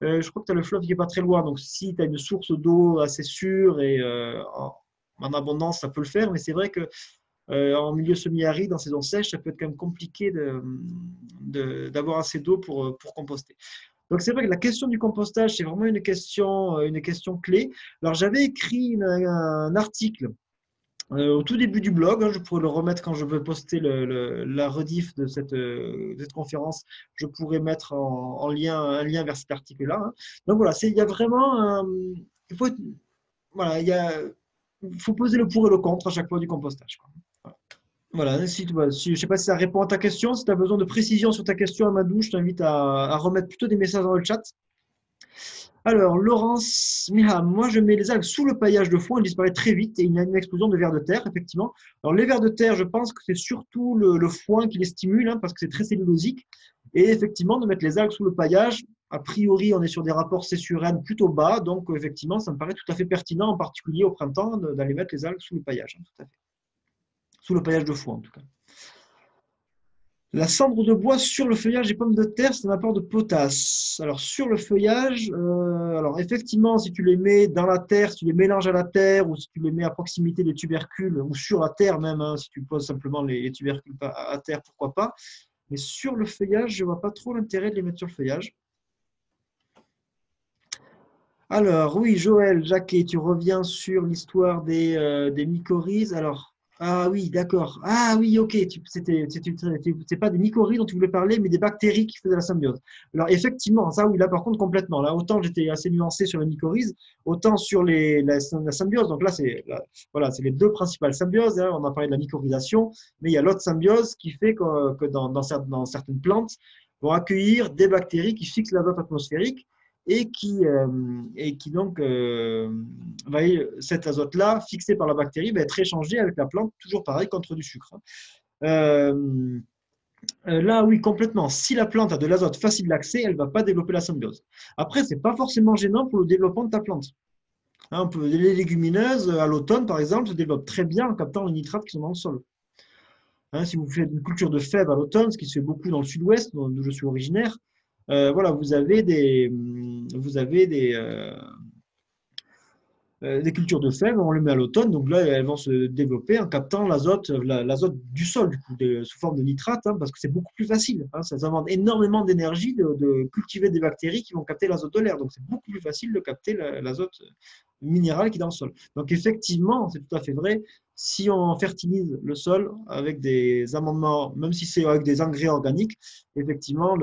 Je crois que tu as le fleuve qui n'est pas très loin. Donc, si tu as une source d'eau assez sûre et en abondance, ça peut le faire. Mais c'est vrai que en milieu semi-aride, en saison sèche, ça peut être quand même compliqué d'avoir assez d'eau pour composter. Donc, c'est vrai que la question du compostage, c'est vraiment une question clé. Alors, j'avais écrit un article au tout début du blog. Hein, je pourrais le remettre quand je veux poster la rediff de cette conférence. Je pourrais mettre un lien vers cet article-là. Hein. Donc, voilà, il y a vraiment… il faut poser le pour et le contre à chaque fois du compostage. Voilà, je ne sais pas si ça répond à ta question. Si tu as besoin de précision sur ta question, Amadou, je t'invite à remettre plutôt des messages dans le chat. Alors, Laurence Miham, moi je mets les algues sous le paillage de foin, elles disparaissent très vite et il y a une explosion de vers de terre, effectivement. Alors, les vers de terre, je pense que c'est surtout le foin qui les stimule, hein, parce que c'est très cellulosique. Et effectivement, de mettre les algues sous le paillage, a priori, on est sur des rapports C sur N plutôt bas, donc effectivement, ça me paraît tout à fait pertinent, en particulier au printemps, d'aller mettre les algues sous le paillage, hein, tout à fait. Sous le paillage de foin, en tout cas. La cendre de bois sur le feuillage des pommes de terre, c'est un apport de potasse. Alors, sur le feuillage, alors effectivement, si tu les mets dans la terre, si tu les mélanges à la terre ou si tu les mets à proximité des tubercules ou sur la terre même, hein, si tu poses simplement les tubercules à terre, pourquoi pas. Mais sur le feuillage, je ne vois pas trop l'intérêt de les mettre sur le feuillage. Alors, oui, Joël, Jacquet, tu reviens sur l'histoire des mycorhizes. Alors, ah oui, d'accord. Ah oui, ok. C'est pas des mycorhizes dont tu voulais parler, mais des bactéries qui faisaient la symbiose. Alors, effectivement, ça, oui, là, par contre, complètement. Là, autant j'étais assez nuancé sur les mycorhizes, autant sur la symbiose. Donc là, voilà, c'est les deux principales symbioses. Hein. On a parlé de la mycorhization, mais il y a l'autre symbiose qui fait que dans certaines plantes, vont accueillir des bactéries qui fixent l'azote atmosphérique et qui donc, cet azote-là, fixé par la bactérie, va être échangé avec la plante, toujours pareil, contre du sucre. Là, oui, complètement. Si la plante a de l'azote facile d'accès, elle ne va pas développer la symbiose. Après, ce n'est pas forcément gênant pour le développement de ta plante. Hein, les légumineuses, à l'automne, par exemple, se développent très bien en captant les nitrates qui sont dans le sol. Hein, si vous faites une culture de fèves à l'automne, ce qui se fait beaucoup dans le sud-ouest, d'où je suis originaire, voilà, vous avez des cultures de fèves, on les met à l'automne, donc là, elles vont se développer en captant l'azote du sol, du coup, sous forme de nitrate, hein, parce que c'est beaucoup plus facile. Hein, ça demande énormément d'énergie de cultiver des bactéries qui vont capter l'azote de l'air, donc c'est beaucoup plus facile de capter l'azote minéral qui est dans le sol. Donc effectivement, c'est tout à fait vrai, si on fertilise le sol avec des amendements, même si c'est avec des engrais organiques, effectivement,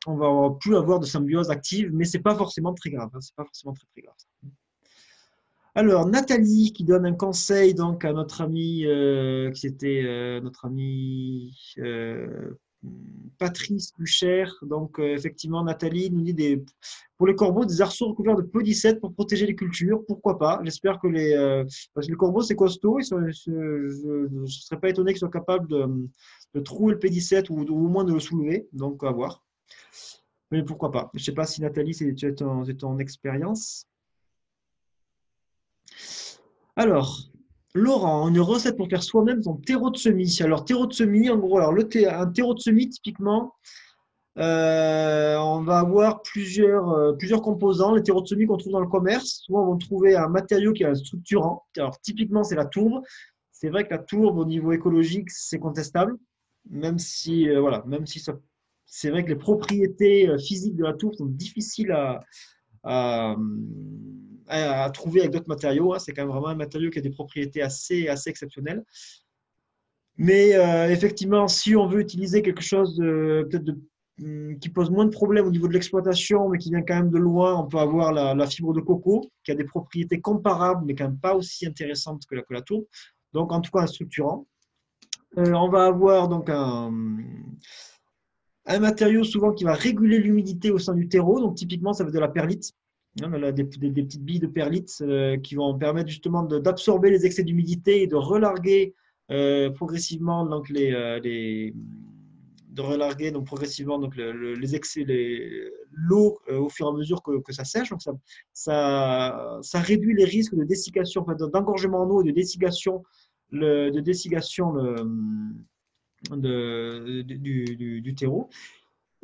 on va plus avoir de symbiose active, mais ce n'est pas forcément très grave. Hein, c'est pas forcément très grave. Alors, Nathalie qui donne un conseil donc, à notre ami, qui était notre ami Patrice Bucher. Donc, effectivement, Nathalie nous dit pour les corbeaux, des arceaux recouverts de podicette pour protéger les cultures. Pourquoi pas? J'espère que parce que les corbeaux, c'est costaud. Je ne serais pas étonné qu'ils soient capables de trouer le pédicette ou au moins de le soulever. Donc, à voir. Mais pourquoi pas? Je ne sais pas si Nathalie, c'est ton expérience. Alors, Laurent, une recette pour faire soi-même son terreau de semis. Alors, terreau de semis, en gros, un terreau de semis, typiquement, on va avoir plusieurs composants. Les terreaux de semis qu'on trouve dans le commerce, souvent, on va trouver un matériau qui est un structurant. Alors, typiquement, c'est la tourbe. C'est vrai que la tourbe, au niveau écologique, c'est contestable, même si c'est vrai que les propriétés physiques de la tourbe sont difficiles à trouver avec d'autres matériaux. Hein. C'est quand même vraiment un matériau qui a des propriétés assez exceptionnelles. Mais effectivement, si on veut utiliser quelque chose qui pose moins de problèmes au niveau de l'exploitation, mais qui vient quand même de loin, on peut avoir la fibre de coco, qui a des propriétés comparables, mais quand même pas aussi intéressantes que la tourbe. Donc, en tout cas, un structurant. On va avoir donc Un matériau souvent qui va réguler l'humidité au sein du terreau. Donc, typiquement, ça va être de la perlite. On a des petites billes de perlite qui vont permettre justement d'absorber les excès d'humidité et de relarguer progressivement donc de relarguer donc progressivement donc les excès l'eau au fur et à mesure que ça sèche. Donc ça réduit les risques de dessiccation, enfin, d'engorgement en eau et de dessiccation du terreau.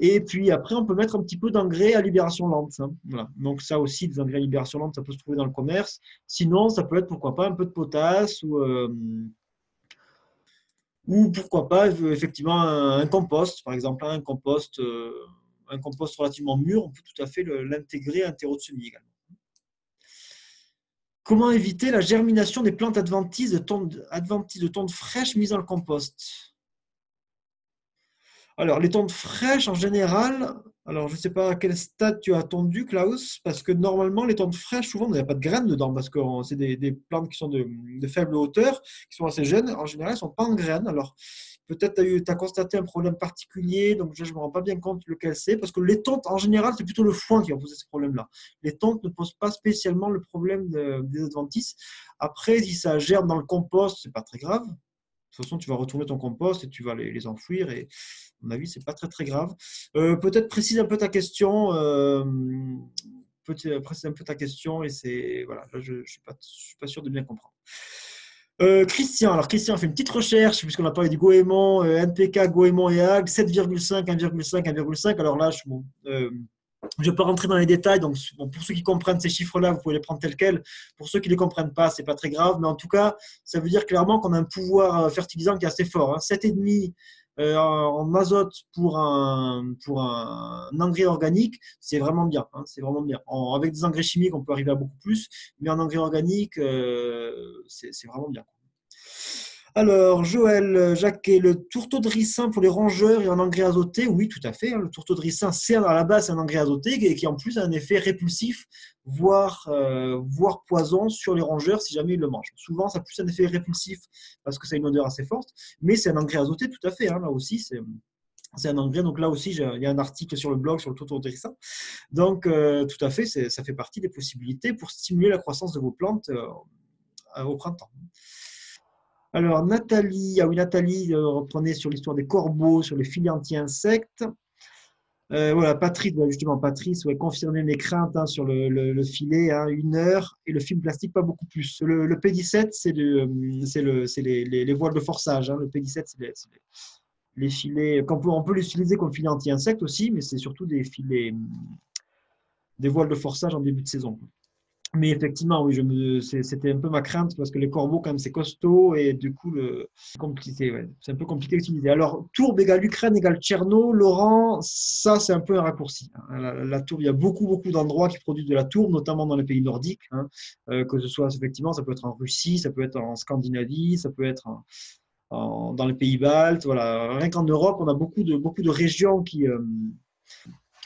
Et puis après, on peut mettre un petit peu d'engrais à libération lente. Hein. Voilà. Donc ça aussi, des engrais à libération lente, ça peut se trouver dans le commerce. Sinon, ça peut être pourquoi pas un peu de potasse ou pourquoi pas effectivement un compost, par exemple, un compost relativement mûr, on peut tout à fait l'intégrer à un terreau de semis également. Comment éviter la germination des plantes adventices de tonte fraîche mises dans le compost? Alors, les tontes fraîches, en général, alors je ne sais pas à quel stade tu as attendu, Klaus, parce que normalement, les tontes fraîches, souvent, il n'y a pas de graines dedans, parce que c'est des plantes qui sont de faible hauteur, qui sont assez jeunes. En général, elles ne sont pas en graines. Alors, peut-être tu as constaté un problème particulier, donc je ne me rends pas bien compte lequel c'est, parce que les tontes, en général, c'est plutôt le foin qui va poser ce problème-là. Les tontes ne posent pas spécialement le problème des adventices. Après, si ça germe dans le compost, ce n'est pas très grave. De toute façon, tu vas retourner ton compost et tu vas les enfouir. Et à mon avis, ce n'est pas très, très grave. Peut-être précise un peu ta question. Précise un peu ta question. Et c'est voilà, là, je ne suis pas sûr de bien comprendre. Christian. Alors, Christian a fait une petite recherche, puisqu'on a parlé du Goémon, NPK, Goémon et AG, 7,5, 1,5, 1,5. Alors là, je ne vais pas rentrer dans les détails, donc bon, pour ceux qui comprennent ces chiffres-là, vous pouvez les prendre tels quels. Pour ceux qui ne les comprennent pas, ce n'est pas très grave, mais en tout cas, ça veut dire clairement qu'on a un pouvoir fertilisant qui est assez fort. Hein. 7,5 en azote pour un engrais organique, c'est vraiment bien. Hein, c'est vraiment bien. Avec des engrais chimiques, on peut arriver à beaucoup plus, mais en engrais organique, c'est vraiment bien. Alors, Joël Jacquet, le tourteau de ricin pour les rongeurs et en engrais azoté, oui, tout à fait. Hein, le tourteau de ricin, c'est à la base un engrais azoté et qui en plus a un effet répulsif, voire poison sur les rongeurs si jamais ils le mangent. Souvent, ça a plus un effet répulsif parce que ça a une odeur assez forte, mais c'est un engrais azoté tout à fait. Hein, là aussi, c'est un engrais. Donc là aussi, il y a un article sur le blog sur le tourteau de ricin. Donc, tout à fait, ça fait partie des possibilités pour stimuler la croissance de vos plantes au printemps. Alors, Nathalie, Nathalie reprenait sur l'histoire des corbeaux, sur les filets anti-insectes. Voilà, Patrice, justement, Patrice confirmait mes craintes sur le filet, 1 heure, et le film plastique, pas beaucoup plus. Le P17, c'est les voiles de forçage. Hein. Le P17, c'est les filets, on peut l'utiliser comme filet anti-insectes aussi, mais c'est surtout des filets, des voiles de forçage en début de saison. Mais effectivement, oui, c'était un peu ma crainte parce que les corbeaux, quand même, c'est costaud et du coup, c'est compliqué. Ouais. C'est un peu compliqué à utiliser. Alors, tourbe égale Ukraine égale Tcherno. Laurent, ça, c'est un peu un raccourci. La tourbe, il y a beaucoup, beaucoup d'endroits qui produisent de la tourbe, notamment dans les pays nordiques. Hein, que ce soit, effectivement, ça peut être en Russie, ça peut être en Scandinavie, ça peut être dans les pays baltes. Voilà. Rien qu'en Europe, on a beaucoup de régions qui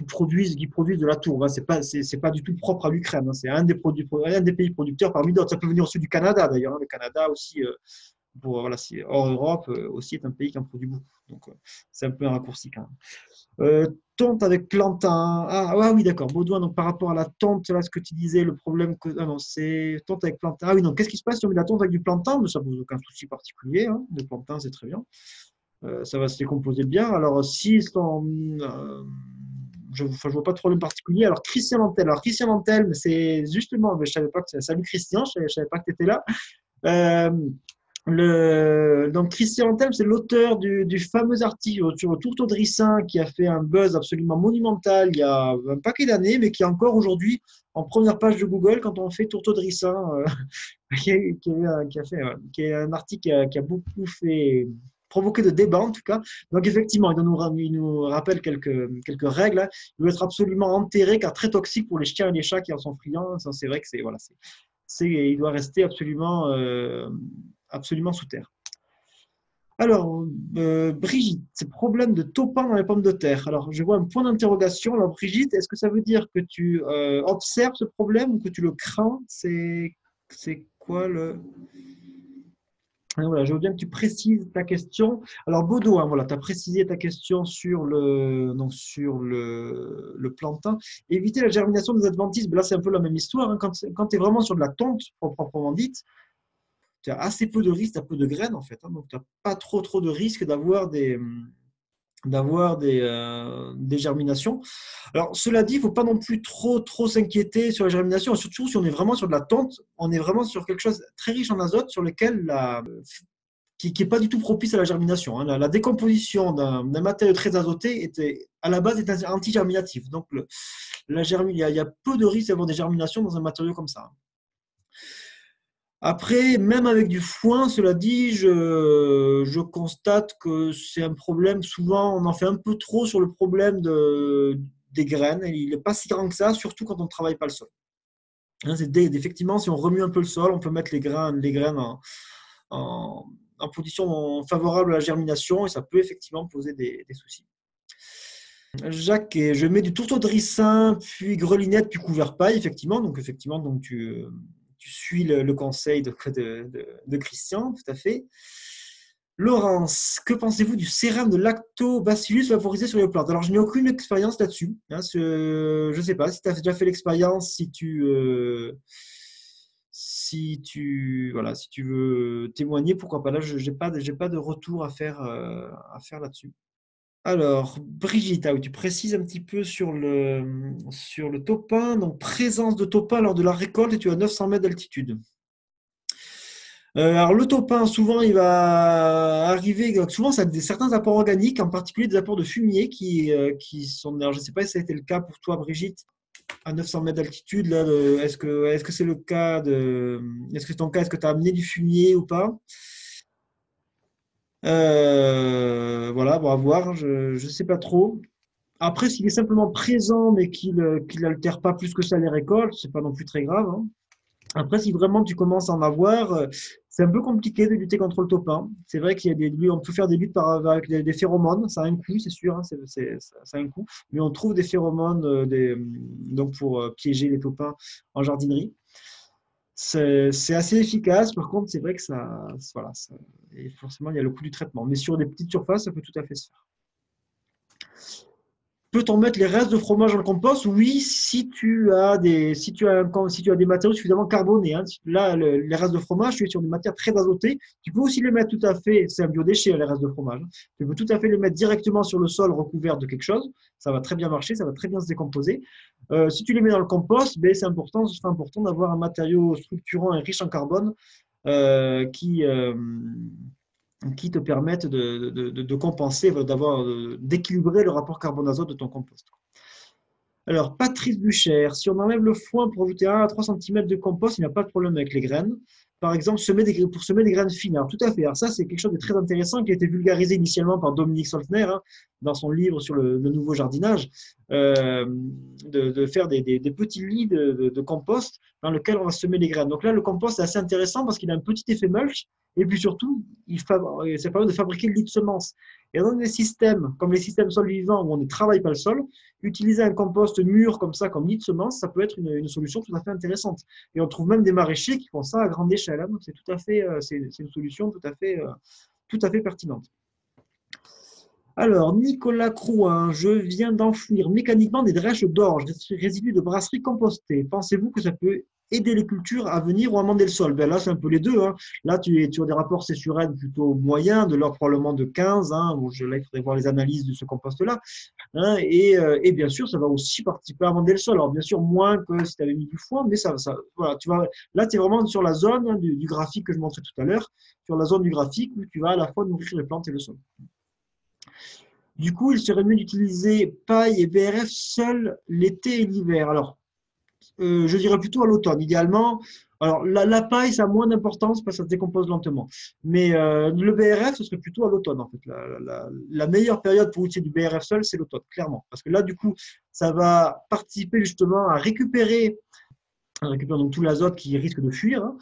produisent de la tourbe. C'est pas du tout propre à l'Ukraine. Hein. C'est un des pays producteurs parmi d'autres. Ça peut venir aussi du Canada d'ailleurs. Hein. Le Canada aussi, hors Europe, aussi est un pays qui en produit beaucoup. Donc c'est un peu un raccourci quand même. Tonte avec plantain. Ah oui, d'accord. Baudouin, donc par rapport à la tonte, là, ce que tu disais, le problème que. Ah non, c'est tonte avec plantain. Ah oui, non. Qu'est-ce qui se passe si on met la tonte avec du plantain? Mais ça ne pose aucun souci particulier. Hein. Le plantain, c'est très bien. Ça va se décomposer bien. Alors, si je ne vois pas de problème particulier. Alors, Christian Lantel, c'est justement, je ne savais pas que salut Christian, je ne savais pas que tu étais là. Donc, Christian Lantel, c'est l'auteur du fameux article sur le tourteau de ricin qui a fait un buzz absolument monumental il y a un paquet d'années, mais qui est encore aujourd'hui en première page de Google quand on fait tourteau de ricin, qui est un article qui a beaucoup fait provoquer de débats en tout cas. Donc effectivement, il nous rappelle quelques règles. Hein. Il doit être absolument enterré car très toxique pour les chiens et les chats qui en sont friands. C'est vrai que il doit rester absolument sous terre. Alors, Brigitte, c'est problème de topin dans les pommes de terre. Alors, je vois un point d'interrogation. Alors, Brigitte, est-ce que ça veut dire que tu observes ce problème ou que tu le crains? C'est quoi le… Alors, voilà, je veux bien que tu précises ta question. Alors, Bodo, hein, voilà, tu as précisé ta question sur le plantain. Éviter la germination des adventices, ben là, c'est un peu la même histoire. Hein. Quand tu es vraiment sur de la tonte, proprement dite, tu as assez peu de risques, tu as peu de graines, en fait. Hein, donc, tu n'as pas trop de risques d'avoir des germinations. Alors, cela dit, il ne faut pas non plus trop s'inquiéter sur la germination, surtout si on est vraiment sur de la tonte, on est vraiment sur quelque chose très riche en azote, sur lequel qui n'est pas du tout propice à la germination. Hein. La décomposition d'un matériau très azoté à la base est anti-germinatif. Donc, il y a peu de risques d'avoir des germinations dans un matériau comme ça. Après, même avec du foin, cela dit, je constate que c'est un problème. Souvent, on en fait un peu trop sur le problème des graines. Il n'est pas si grand que ça, surtout quand on ne travaille pas le sol. Hein, effectivement, si on remue un peu le sol, on peut mettre les graines en position favorable à la germination et ça peut effectivement poser des soucis. Jacques, je mets du tourteau de ricin, puis grelinette, puis couvert paille, effectivement. Donc, tu suis le conseil de Christian, tout à fait. Laurence, que pensez-vous du sérum de lactobacillus vaporisé sur les plantes? Alors, je n'ai aucune expérience là-dessus. Hein, je ne sais pas si tu as déjà fait l'expérience, si tu veux témoigner, pourquoi pas. Là, je n'ai pas de retour à faire là-dessus. Alors, Brigitte, tu précises un petit peu sur le topin. Donc, présence de topin lors de la récolte et tu as 900 mètres d'altitude. Alors, le topin, souvent, il va arriver. Souvent, ça a certains apports organiques, en particulier des apports de fumier qui sont. Alors, je ne sais pas si ça a été le cas pour toi, Brigitte, à 900 mètres d'altitude. Là, est-ce que c'est le cas est-ce que c'est ton cas? Est-ce que tu as amené du fumier ou pas? Voilà, bon, à voir, je ne sais pas trop. Après, s'il est simplement présent, mais qu'il n'altère pas plus que ça les récoltes, c'est pas non plus très grave. Hein. Après, si vraiment tu commences à en avoir, c'est un peu compliqué de lutter contre le topin. C'est vrai qu'il y a on peut faire des luttes avec des phéromones, ça a un coût, c'est sûr, hein, ça a un coût. Mais on trouve des phéromones donc pour piéger les topins en jardinerie. C'est assez efficace. Par contre, c'est vrai que voilà, et forcément, il y a le coût du traitement. Mais sur des petites surfaces, ça peut tout à fait se faire. Peut-on mettre les restes de fromage dans le compost? Oui, si tu as des matériaux suffisamment carbonés. Hein. Là, les restes de fromage, tu es sur des matières très azotées. Tu peux aussi les mettre tout à fait, c'est un biodéchet, les restes de fromage. Tu peux tout à fait les mettre directement sur le sol recouvert de quelque chose. Ça va très bien marcher, ça va très bien se décomposer. Si tu les mets dans le compost, ce sera important d'avoir un matériau structurant et riche en carbone qui te permettent de compenser, d'équilibrer le rapport carbone-azote de ton compost. Alors, Patrice Bucher, si on enlève le foin pour ajouter 1 à 3 cm de compost, il n'y a pas de problème avec les graines. Par exemple, pour semer des graines fines. Alors, tout à fait. Alors, ça, c'est quelque chose de très intéressant qui a été vulgarisé initialement par Dominique Soltner dans son livre sur le nouveau jardinage, de faire des petits lits de compost dans lesquels on va semer les graines. Donc là, le compost est assez intéressant parce qu'il a un petit effet mulch et puis surtout, ça permet de fabriquer le lit de semences. Et dans des systèmes, comme les systèmes sol vivant où on ne travaille pas le sol, utiliser un compost mûr comme ça, comme nid de semences, ça peut être une solution tout à fait intéressante. Et on trouve même des maraîchers qui font ça à grande échelle. Hein, donc c'est une solution tout à fait pertinente. Alors, Nicolas Crouin, je viens d'enfouir mécaniquement des drèches d'orge, des résidus de brasserie compostés. Pensez-vous que ça peut aider les cultures à venir ou à amender le sol? Là, c'est un peu les deux. Hein. Là, tu as des rapports C/N plutôt moyens, de l'ordre probablement de 15. Hein. Là, il faudrait voir les analyses de ce compost-là. Hein. Et bien sûr, ça va aussi participer à amender le sol. Alors, bien sûr, moins que si tu avais mis du foin, mais voilà, là, tu es vraiment sur la zone du graphique que je montrais tout à l'heure, sur la zone du graphique où tu vas à la fois nourrir les plantes et le sol. Du coup, il serait mieux d'utiliser paille et BRF seuls l'été et l'hiver. Alors, je dirais plutôt à l'automne, idéalement. Alors, la paille, ça a moins d'importance parce que ça se décompose lentement. Mais le BRF, ce serait plutôt à l'automne, en fait. La meilleure période pour utiliser du BRF seul, c'est l'automne, clairement. Parce que là, du coup, ça va participer justement à récupérer donc tout l'azote qui risque de fuir. Hein.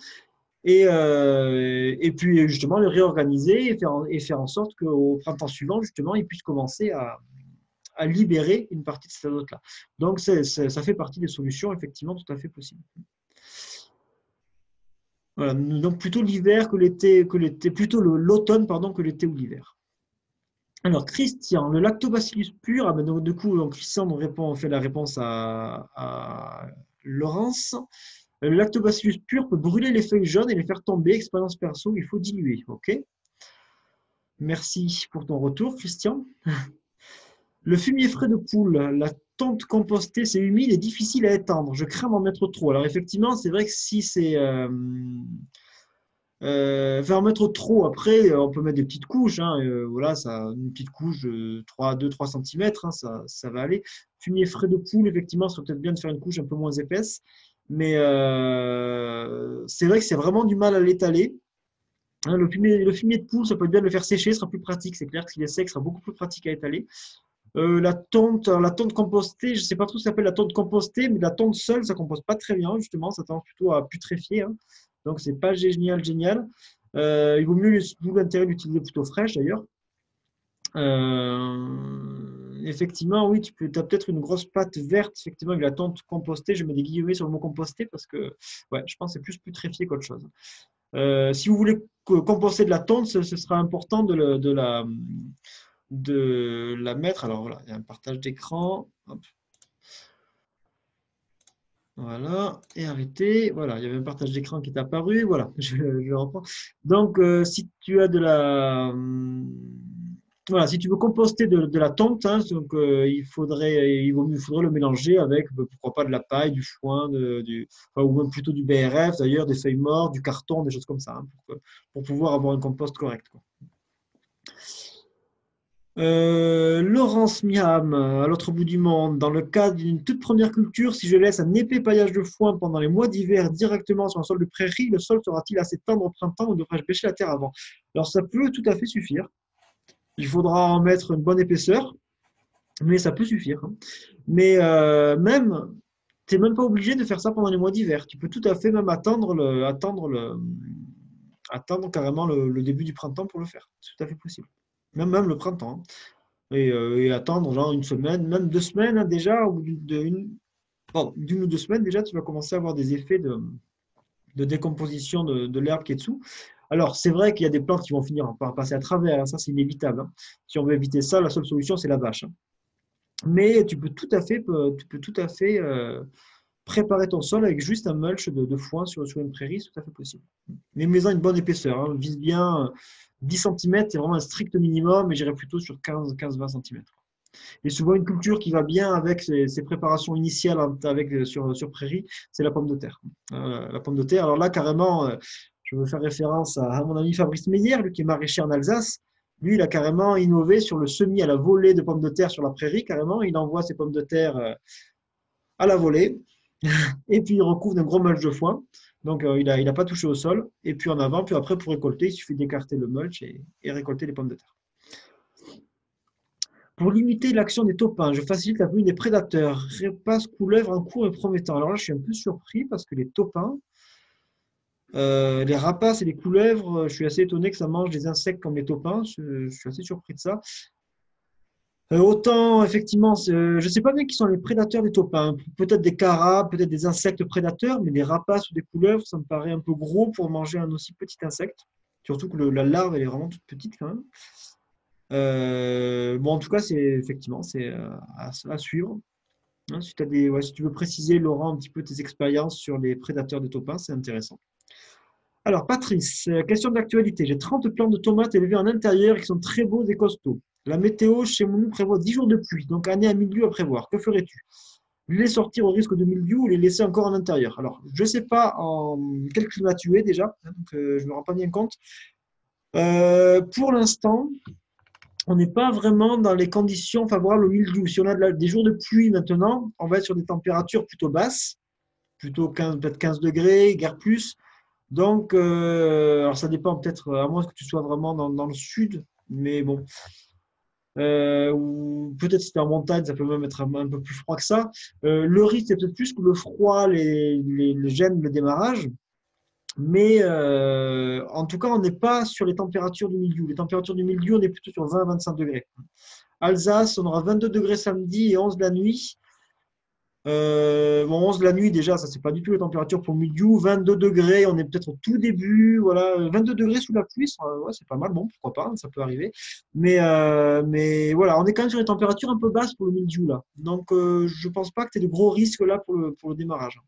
Et puis justement le réorganiser et faire en sorte qu'au printemps suivant, justement, ils puissent commencer à libérer une partie de cet azote-là. Donc ça fait partie des solutions effectivement tout à fait possibles. Voilà, donc plutôt l'hiver que l'été, plutôt l'automne, pardon, que l'été ou l'hiver. Alors, Christian, le lactobacillus pur, ah ben donc, du coup, donc, Christian on fait la réponse à Laurence. Le lactobacillus pur peut brûler les feuilles jaunes et les faire tomber. Expérience perso, il faut diluer. OK. Merci pour ton retour, Christian. Le fumier frais de poule, la tonte compostée, c'est humide et difficile à étendre. Je crains d'en mettre trop. Alors, effectivement, c'est vrai que si c'est. Faire en mettre trop, après, on peut mettre des petites couches. Hein, voilà, une petite couche de 2-3 cm, hein, ça va aller. Fumier frais de poule, effectivement, ça serait peut-être bien de faire une couche un peu moins épaisse. Mais c'est vrai que c'est vraiment du mal à l'étaler. Hein, le fumier de poule, ça peut être bien de le faire sécher, ce sera plus pratique. C'est clair que s'il est sec, ce sera beaucoup plus pratique à étaler. La tonte compostée, je ne sais pas trop ce que ça s'appelle la tonte compostée, mais la tonte seule, ça ne compose pas très bien, justement, ça tend plutôt à putréfier. Hein. Donc, ce n'est pas génial. Il vaut mieux, d'où l'intérêt d'utiliser plutôt fraîche d'ailleurs. Effectivement, oui, tu as peut-être une grosse pâte verte, effectivement, avec la tonte compostée. Je mets des guillemets sur le mot composté parce que ouais, je pense que c'est plus putréfié qu'autre chose. Si vous voulez composter de la tonte, ce sera important de la mettre. Alors voilà, il y a un partage d'écran. Voilà, et arrêter. Voilà, il y avait un partage d'écran qui est apparu. Voilà, je le reprends. Donc, si tu as de la. Voilà, si tu veux composter de la tonte, hein, donc, il faudrait le mélanger avec, pourquoi pas, de la paille, du foin, ou même plutôt du BRF, d'ailleurs, des feuilles mortes, du carton, des choses comme ça, hein, pour pouvoir avoir un compost correct, quoi. Laurence Miam, à l'autre bout du monde, dans le cas d'une toute première culture, si je laisse un épais paillage de foin pendant les mois d'hiver directement sur un sol de prairie, le sol sera-t-il assez tendre au printemps ou devrais-je bêcher la terre avant? Alors ça peut tout à fait suffire. Il faudra en mettre une bonne épaisseur, mais ça peut suffire. Hein. Mais tu n'es même pas obligé de faire ça pendant les mois d'hiver. Tu peux tout à fait même attendre carrément le début du printemps pour le faire. C'est tout à fait possible. Même le printemps. Hein. Et attendre genre une semaine, même 2 semaines hein, déjà, ou d'une ou 2 semaines déjà, tu vas commencer à avoir des effets de décomposition de l'herbe qui est dessous. Alors, c'est vrai qu'il y a des plantes qui vont finir par passer à travers, hein, ça c'est inévitable. Hein. Si on veut éviter ça, la seule solution c'est la bâche. Hein. Mais tu peux tout à fait préparer ton sol avec juste un mulch de foin sur une prairie, c'est tout à fait possible. Mais mets-en une bonne épaisseur, hein. Vise bien 10 cm, c'est vraiment un strict minimum, et j'irai plutôt sur 15-20 cm. Et souvent, une culture qui va bien avec ces préparations initiales sur prairie, c'est la pomme de terre. La pomme de terre, alors là, carrément, je veux faire référence à mon ami Fabrice Meyer, lui qui est maraîcher en Alsace. Lui, il a carrément innové sur le semis à la volée de pommes de terre sur la prairie, carrément. Il envoie ses pommes de terre à la volée, et puis il recouvre d'un gros mulch de foin. Donc, il n'a pas touché au sol. Et puis en avant, puis après, pour récolter, il suffit d'écarter le mulch et récolter les pommes de terre. Pour limiter l'action des taupins, je facilite la venue des prédateurs. Rapaces, couleuvres en cours et promettant. Alors là, je suis un peu surpris parce que les taupins, les rapaces et les couleuvres, je suis assez étonné que ça mange des insectes comme les taupins. Je suis assez surpris de ça. Autant, effectivement, je ne sais pas bien qui sont les prédateurs des taupins. Peut-être des carabes, peut-être des insectes prédateurs, mais des rapaces ou des couleuvres, ça me paraît un peu gros pour manger un aussi petit insecte. Surtout que la larve, elle est vraiment toute petite quand même. Bon, en tout cas, c'est à suivre. Hein, si tu veux préciser, Laurent, un petit peu tes expériences sur les prédateurs des taupins, c'est intéressant. Alors, Patrice, question d'actualité. J'ai 30 plants de tomates élevés en intérieur qui sont très beaux et costauds. La météo chez nous prévoit 10 jours de pluie, donc année à milieu à prévoir. Que ferais-tu? Les sortir au risque de mildiou ou les laisser encore en intérieur? Alors, je ne sais pas en quel climat tu es déjà, donc je ne me rends pas bien compte. Pour l'instant, on n'est pas vraiment dans les conditions favorables au mildiou. Si on a des jours de pluie maintenant, on va être sur des températures plutôt basses, plutôt peut-être 15 degrés, guère plus. Donc, alors ça dépend peut-être, à moins que tu sois vraiment dans le sud, mais bon. Ou peut-être si tu es en montagne, ça peut même être un peu plus froid que ça. Le risque, c'est peut-être plus que le froid les gêne le démarrage. Mais en tout cas, on n'est pas sur les températures du mildiou. Les températures du mildiou, on est plutôt sur 20-25 degrés. Alsace, on aura 22 degrés samedi et 11 la nuit. Bon, 11 la nuit, déjà, ça, c'est pas du tout la température pour milieu. 22 degrés, on est peut-être au tout début. Voilà, 22 degrés sous la pluie, ouais, c'est pas mal. Bon, pourquoi pas, ça peut arriver. Mais voilà, on est quand même sur des températures un peu basses pour le milieu, là. Donc, je pense pas que tu aies de gros risques là pour le démarrage.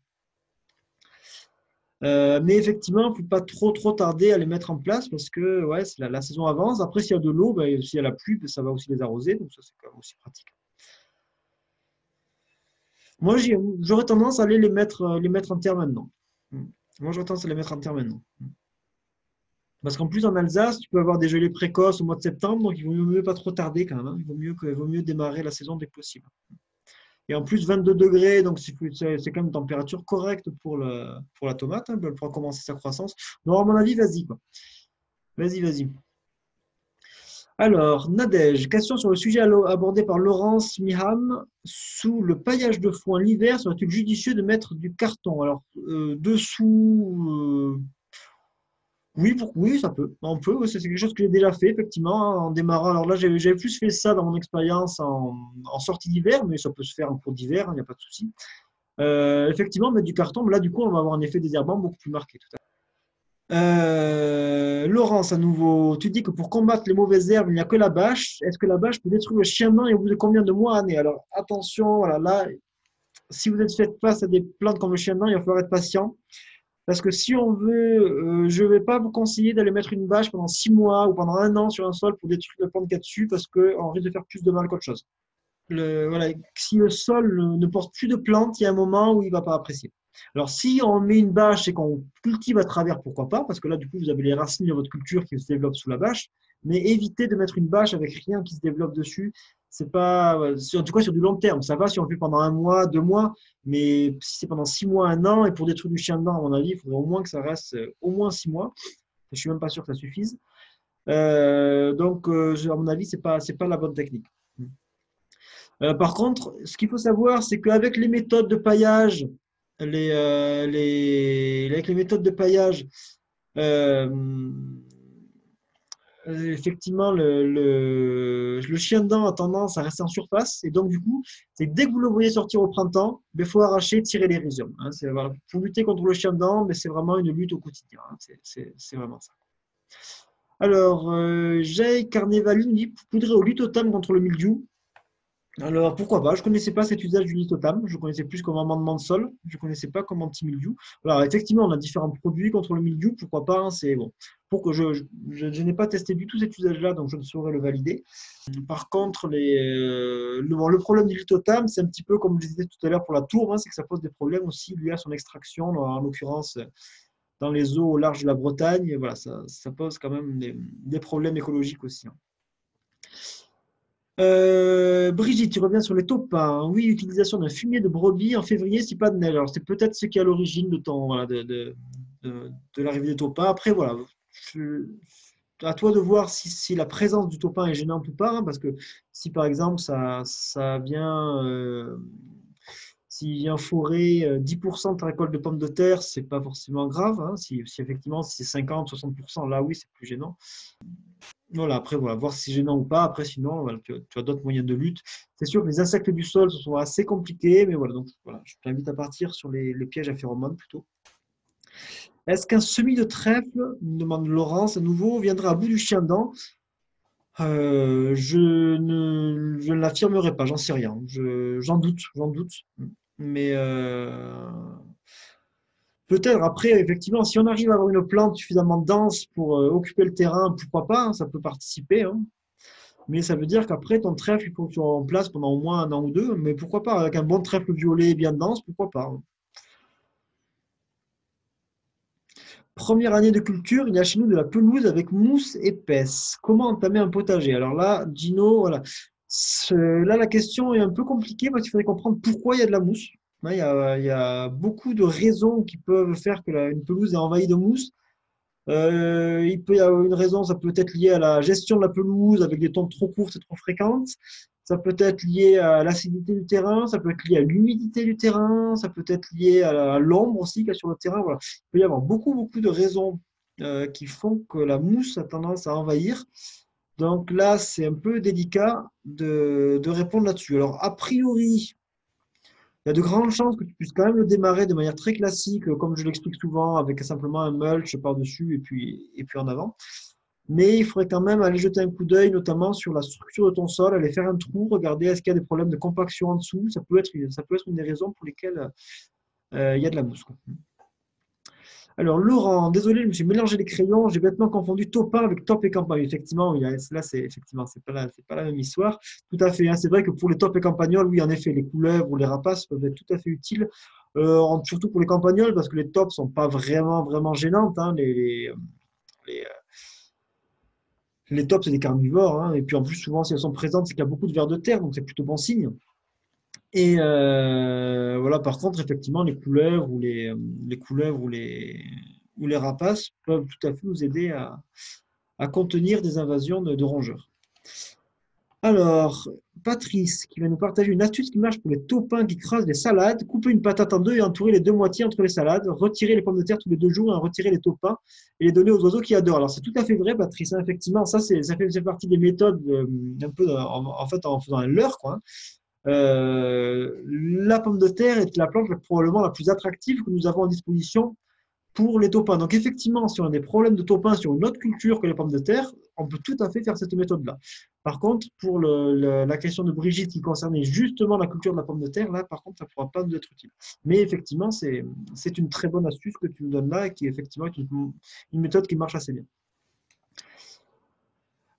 Mais effectivement, il ne faut pas trop tarder à les mettre en place parce que ouais, la saison avance. Après, s'il y a de l'eau, ben, s'il y a la pluie, ben, ça va aussi les arroser. Donc, ça, c'est quand même aussi pratique. Moi, j'aurais tendance à aller les mettre en terre maintenant. Moi, j'aurais tendance à les mettre en terre maintenant. Parce qu'en plus, en Alsace, tu peux avoir des gelées précoces au mois de septembre. Donc, il vaut mieux pas trop tarder quand même. Hein. Il vaut mieux démarrer la saison dès que possible. Et en plus, 22 degrés, donc c'est quand même une température correcte pour la tomate. Hein, elle pourra commencer sa croissance. Donc, à mon avis, vas-y, quoi. Vas-y. Alors, Nadège, question sur le sujet abordé par Laurence Miham. Sous le paillage de foin l'hiver, serait-il judicieux de mettre du carton? Alors, dessous, oui, ça peut. On peut, ouais, c'est quelque chose que j'ai déjà fait, effectivement, hein, en démarrant. Alors là, j'avais plus fait ça dans mon expérience en sortie d'hiver, mais ça peut se faire en cours d'hiver, il n'y a pas de souci. Effectivement, mettre du carton, là, du coup, on va avoir un effet désherbant beaucoup plus marqué. Tout à fait. Laurence, à nouveau, tu dis que pour combattre les mauvaises herbes, il n'y a que la bâche. Est-ce que la bâche peut détruire le chien-dent et au bout de combien de mois, années? Alors, attention, voilà, là, si vous êtes fait face à des plantes comme le chien-dent, il va falloir être patient. Parce que si on veut, je ne vais pas vous conseiller d'aller mettre une bâche pendant 6 mois ou pendant 1 an sur un sol pour détruire la plante qu'il y a dessus, parce qu'on risque de faire plus de mal qu'autre chose. Voilà, si le sol ne porte plus de plantes, il y a un moment où il ne va pas apprécier. Alors, si on met une bâche et qu'on cultive à travers, pourquoi pas? Parce que là, du coup, vous avez les racines de votre culture qui se développent sous la bâche. Mais évitez de mettre une bâche avec rien qui se développe dessus. C'est pas, en tout cas, sur du long terme. Ça va si on le fait pendant 1 mois, 2 mois. Mais si c'est pendant 6 mois, 1 an, et pour détruire du chien-dent, à mon avis, il faudrait au moins que ça reste au moins 6 mois. Je ne suis même pas sûr que ça suffise. Donc, à mon avis, ce n'est pas la bonne technique. Par contre, ce qu'il faut savoir, c'est qu'avec les méthodes de paillage, avec les méthodes de paillage, effectivement, le chien-dent a tendance à rester en surface. Et donc, du coup, c'est dès que vous le voyez sortir au printemps, il faut arracher, tirer les rhizomes. Hein, voilà, pour lutter contre le chien-dent, mais c'est vraiment une lutte au quotidien. Hein, c'est vraiment ça. Alors, Jay Carnevali nous dit poudrer au lithotame contre le mildiou. Alors, pourquoi pas? Je ne connaissais pas cet usage du lithotame. Je connaissais plus comme amendement de sol. Je ne connaissais pas comme anti-mildiou. Alors, effectivement, on a différents produits contre le mildiou. Pourquoi pas? Hein, c'est bon. Pour que je n'ai pas testé du tout cet usage-là, donc je ne saurais le valider. Par contre, le problème du lithotame, c'est un petit peu comme je disais tout à l'heure pour la tourbe, hein, c'est que ça pose des problèmes aussi liés à son extraction, en l'occurrence dans les eaux au large de la Bretagne. Voilà, ça pose quand même des problèmes écologiques aussi. Hein. Brigitte, tu reviens sur les taupins. Oui, l'utilisation d'un fumier de brebis en février, si pas de neige. Alors, c'est peut-être ce qui est à l'origine de l'arrivée des taupins. Après, voilà, à toi de voir si la présence du taupin est gênante ou pas. Hein, parce que si, par exemple, ça vient, s'il vient fourrer 10% de ta récolte de pommes de terre, c'est pas forcément grave. Hein, si effectivement, si c'est 50-60%, là, oui, c'est plus gênant. Voilà, après, voilà, voir si c'est gênant ou pas. Après, sinon, voilà, tu as d'autres moyens de lutte. C'est sûr que les insectes du sol, ce sont assez compliqués, mais voilà, donc voilà, je t'invite à partir sur les pièges à phéromones plutôt. Est-ce qu'un semis de trèfle, demande Laurence à nouveau, viendra à bout du chien-dent? Je ne l'affirmerai pas, j'en sais rien. J'en doute. Mais peut-être après, effectivement, si on arrive à avoir une plante suffisamment dense pour occuper le terrain, pourquoi pas, hein, ça peut participer. Hein. Mais ça veut dire qu'après, ton trèfle, il faut que tu sois en place pendant au moins 1 an ou 2. Mais pourquoi pas, avec un bon trèfle violet bien dense, pourquoi pas. Hein. Première année de culture, il y a chez nous de la pelouse avec mousse épaisse. Comment entamer un potager? Alors là, Gino, voilà. Là, la question est un peu compliquée parce qu'il faudrait comprendre pourquoi il y a de la mousse. Il y a beaucoup de raisons qui peuvent faire que une pelouse est envahie de mousse. Il peut y avoir une raison, ça peut être lié à la gestion de la pelouse avec des tontes trop courtes et trop fréquentes. Ça peut être lié à l'acidité du terrain, ça peut être lié à l'humidité du terrain, ça peut être lié à l'ombre aussi qu'il y a sur le terrain. Voilà. Il peut y avoir beaucoup de raisons qui font que la mousse a tendance à envahir. Donc là, c'est un peu délicat de répondre là-dessus. Alors, a priori, il y a de grandes chances que tu puisses quand même le démarrer de manière très classique, comme je l'explique souvent, avec simplement un mulch par-dessus et puis en avant. Mais il faudrait quand même aller jeter un coup d'œil, notamment sur la structure de ton sol, aller faire un trou, regarder est-ce qu'il y a des problèmes de compaction en dessous. Ça peut être une des raisons pour lesquelles il y a de la mousse, quoi. Alors, Laurent, désolé, je me suis mélangé les crayons, j'ai bêtement confondu topin avec top et campagne. Effectivement, là, c'est pas la même histoire. Tout à fait, hein. C'est vrai que pour les top et campagnols, oui, en effet, les couleuvres ou les rapaces peuvent être tout à fait utiles, surtout pour les campagnols, parce que les tops sont pas vraiment gênantes, hein. Les, les tops, c'est des carnivores, hein. Et puis en plus, souvent, si elles sont présentes, c'est qu'il y a beaucoup de vers de terre, donc c'est plutôt bon signe. Et voilà, par contre, effectivement, les couleuvres ou les rapaces peuvent tout à fait nous aider à contenir des invasions de rongeurs. Alors, Patrice qui va nous partager une astuce qui marche pour les taupins qui creusent les salades. Couper une patate en deux et entourer les deux moitiés entre les salades. Retirer les pommes de terre tous les 2 jours et en retirer les taupins et les donner aux oiseaux qui adorent. Alors, c'est tout à fait vrai, Patrice, hein, effectivement, ça fait partie des méthodes un peu en fait en faisant un leurre, quoi, hein. La pomme de terre est la plante probablement la plus attractive que nous avons à disposition pour les taupins. Donc effectivement, si on a des problèmes de taupins sur une autre culture que les pommes de terre, on peut tout à fait faire cette méthode-là. Par contre, pour la question de Brigitte qui concernait justement la culture de la pomme de terre, là, par contre, ça ne pourra pas nous être utile. Mais effectivement, c'est une très bonne astuce que tu nous donnes là et qui effectivement est une méthode qui marche assez bien.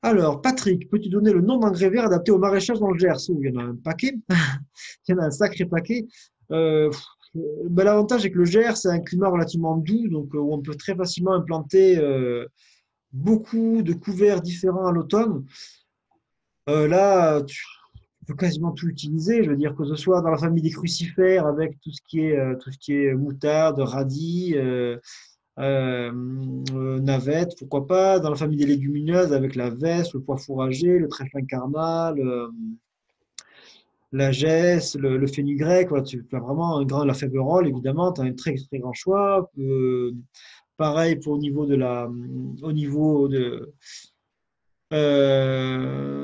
Alors, Patrick, peux-tu donner le nom d'engrais verts adapté au maraîchage dans le Gers? Il y en a un paquet, il y en a un sacré paquet. L'avantage est que le Gers, c'est un climat relativement doux, donc où on peut très facilement implanter beaucoup de couverts différents à l'automne. Là, tu peux quasiment tout utiliser. Je veux dire que ce soit dans la famille des crucifères avec tout ce qui est moutarde, radis. Navette, pourquoi pas, dans la famille des légumineuses avec la veste, le pois fourragé, le trèfle karma, la gesse, le fenugrec, voilà, tu as vraiment la féverolle, évidemment, tu as un très, très grand choix. Pareil pour au niveau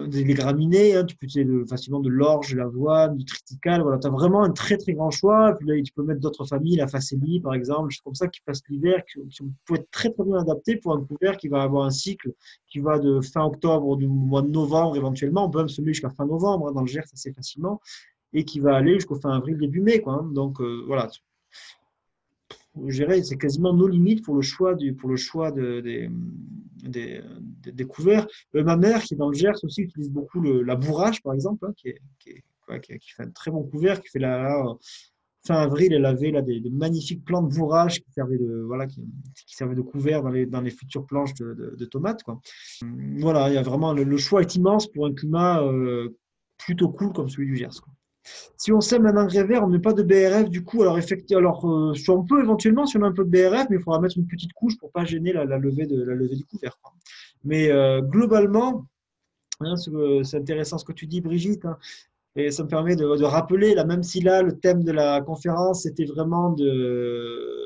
des graminées, hein, tu peux utiliser facilement de l'orge, de l'avoine, du triticale. Voilà, tu as vraiment un très très grand choix. Et puis là, tu peux mettre d'autres familles, la facélie par exemple, choses comme ça qui passent l'hiver, qui peuvent être très très bien adaptés pour un couvert qui va avoir un cycle qui va de fin octobre du mois de novembre éventuellement. On peut même semer jusqu'à fin novembre, hein, dans le Gers assez facilement, et qui va aller jusqu'au fin avril, début mai, quoi, hein. Donc voilà. Je dirais, c'est quasiment nos limites pour le choix des couverts. Ma mère, qui est dans le Gers aussi, utilise beaucoup la bourrache, par exemple, hein, qui fait un très bon couvert, qui fait fin avril, elle avait là, des magnifiques plants de bourrache qui servaient de couvert dans les futures planches de tomates, quoi. Voilà, il y a vraiment, le choix est immense pour un climat plutôt cool comme celui du Gers, quoi. Si on sème un engrais vert, on ne met pas de BRF du coup. Alors, on peut éventuellement, si on a un peu de BRF, mais il faudra mettre une petite couche pour ne pas gêner la levée du couvert, quoi. Mais globalement, hein, c'est intéressant ce que tu dis, Brigitte, hein, et ça me permet de rappeler, là, même si là, le thème de la conférence, c'était vraiment de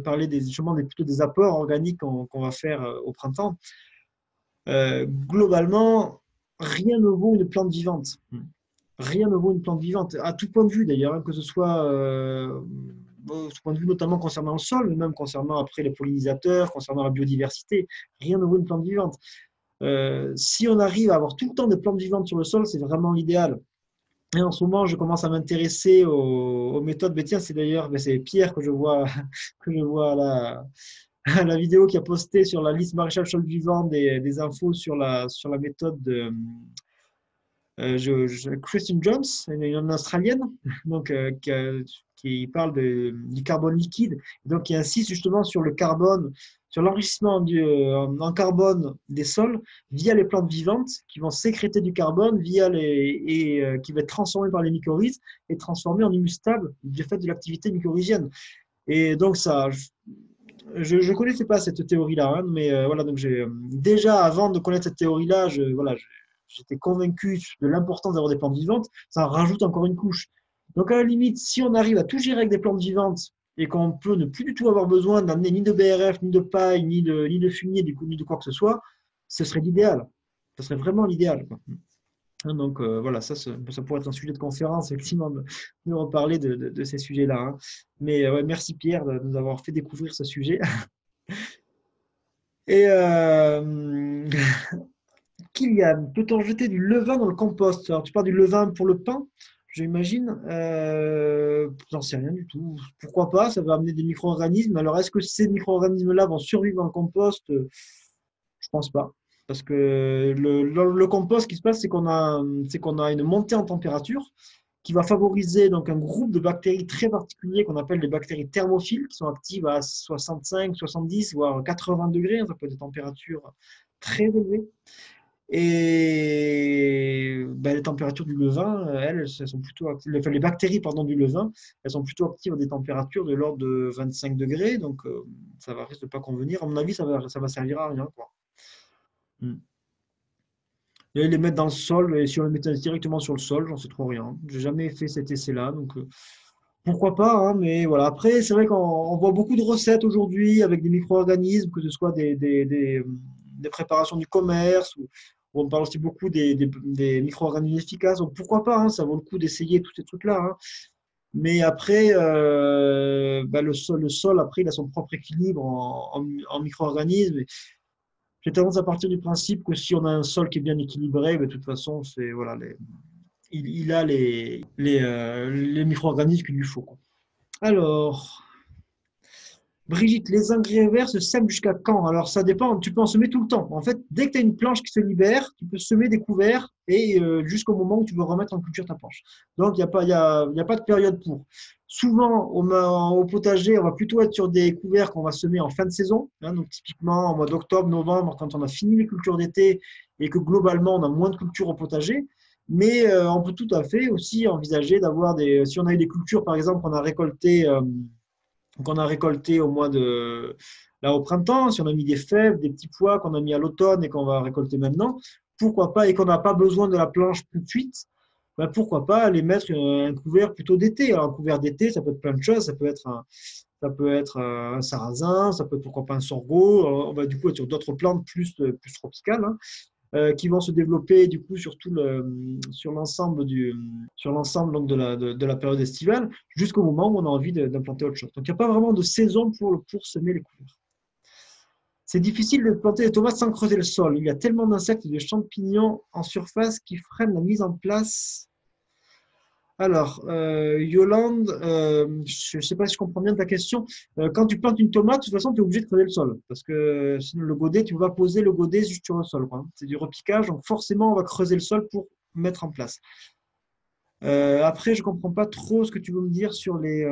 parler plutôt des apports organiques qu'on va faire au printemps. Globalement, rien ne vaut une plante vivante. Rien ne vaut une plante vivante, à tout point de vue d'ailleurs, hein, que ce soit ce point de vue notamment concernant le sol, mais même concernant après les pollinisateurs, concernant la biodiversité. Rien ne vaut une plante vivante. Si on arrive à avoir tout le temps des plantes vivantes sur le sol, c'est vraiment l'idéal. Et en ce moment, je commence à m'intéresser aux méthodes. Mais tiens, c'est Pierre que je vois là. La vidéo qui a posté sur la liste Maréchal Sol Vivant des infos sur la méthode de Christine Jones, une Australienne, donc, qui parle du carbone liquide, donc qui insiste justement sur le carbone, sur l'enrichissement en carbone des sols via les plantes vivantes qui vont sécréter du carbone qui va être transformé par les mycorhizes et transformé en humus stable du fait de l'activité mycorhizienne. Et donc ça, je ne connaissais pas cette théorie-là, hein, mais voilà, donc déjà avant de connaître cette théorie-là, j'étais convaincu de l'importance d'avoir des plantes vivantes. Ça en rajoute encore une couche. Donc à la limite, si on arrive à tout gérer avec des plantes vivantes et qu'on peut ne plus du tout avoir besoin d'amener ni de BRF, ni de paille, ni de fumier, ni de quoi que ce soit, ce serait l'idéal. Ce serait vraiment l'idéal, quoi. Donc voilà, ça pourrait être un sujet de conférence, effectivement, de reparler de ces sujets-là. Hein. Mais ouais, merci Pierre de nous avoir fait découvrir ce sujet. Et Kylian, peut-on jeter du levain dans le compost? Alors tu parles du levain pour le pain, j'imagine. J'en sais rien du tout. Pourquoi pas? Ça va amener des micro-organismes. Alors est-ce que ces micro-organismes-là vont survivre dans le compost? Je pense pas. Parce que le compost, ce qui se passe, c'est qu'on a une montée en température qui va favoriser donc un groupe de bactéries très particulier qu'on appelle les bactéries thermophiles, qui sont actives à 65, 70, voire 80 degrés. Ça peut être des températures très élevées. Et ben, les températures du levain, elles sont plutôt actives. Enfin, les bactéries pardon, du levain, elles sont plutôt actives à des températures de l'ordre de 25 degrés. Donc, ça va risque de pas convenir. À mon avis, ça va servir à rien, quoi. Et les mettre dans le sol, et si on les mettait directement sur le sol, j'en sais trop rien. J'ai jamais fait cet essai-là, donc pourquoi pas, hein, mais voilà. Après, c'est vrai qu'on voit beaucoup de recettes aujourd'hui avec des micro-organismes, que ce soit des préparations du commerce, ou on parle aussi beaucoup des micro-organismes efficaces. Donc pourquoi pas, hein, ça vaut le coup d'essayer tous ces trucs-là. Hein. Mais après, bah, le sol, après, il a son propre équilibre en micro-organismes. J'ai tendance à partir du principe que si on a un sol qui est bien équilibré, de toute façon, c'est voilà, il a les micro-organismes qu'il lui faut. Quoi. Alors, Brigitte, les engrais verts se sèment jusqu'à quand? Alors, ça dépend, tu peux en semer tout le temps. En fait, dès que tu as une planche qui se libère, tu peux semer des couverts et jusqu'au moment où tu veux remettre en culture ta planche. Donc, il n'y a pas de période pour. Souvent, au potager, on va plutôt être sur des couverts qu'on va semer en fin de saison. Hein, donc, typiquement, en mois d'octobre, novembre, quand on a fini les cultures d'été et que globalement, on a moins de cultures au potager. Mais on peut tout à fait aussi envisager d'avoir si on a eu des cultures, par exemple, qu'on a récoltées au mois là au printemps, si on a mis des fèves, des petits pois qu'on a mis à l'automne et qu'on va récolter maintenant, pourquoi pas, et qu'on n'a pas besoin de la planche tout de suite, ben pourquoi pas aller mettre un couvert plutôt d'été. Alors un couvert d'été, ça peut être plein de choses, ça peut être un sarrasin, ça peut être pourquoi pas un sorgho, on va du coup être sur d'autres plantes plus tropicales. Hein. Qui vont se développer du coup sur l'ensemble donc de la période estivale jusqu'au moment où on a envie d'implanter autre chose. Donc il n'y a pas vraiment de saison pour semer les couverts. C'est difficile de planter des tomates sans creuser le sol. Il y a tellement d'insectes et de champignons en surface qui freinent la mise en place. Alors, Yolande, je ne sais pas si je comprends bien ta question. Quand tu plantes une tomate, de toute façon, tu es obligé de creuser le sol. Parce que sinon, le godet, tu ne peux pas poser le godet juste sur le sol. C'est du repiquage, donc forcément, on va creuser le sol pour mettre en place. Après, je ne comprends pas trop ce que tu veux me dire sur les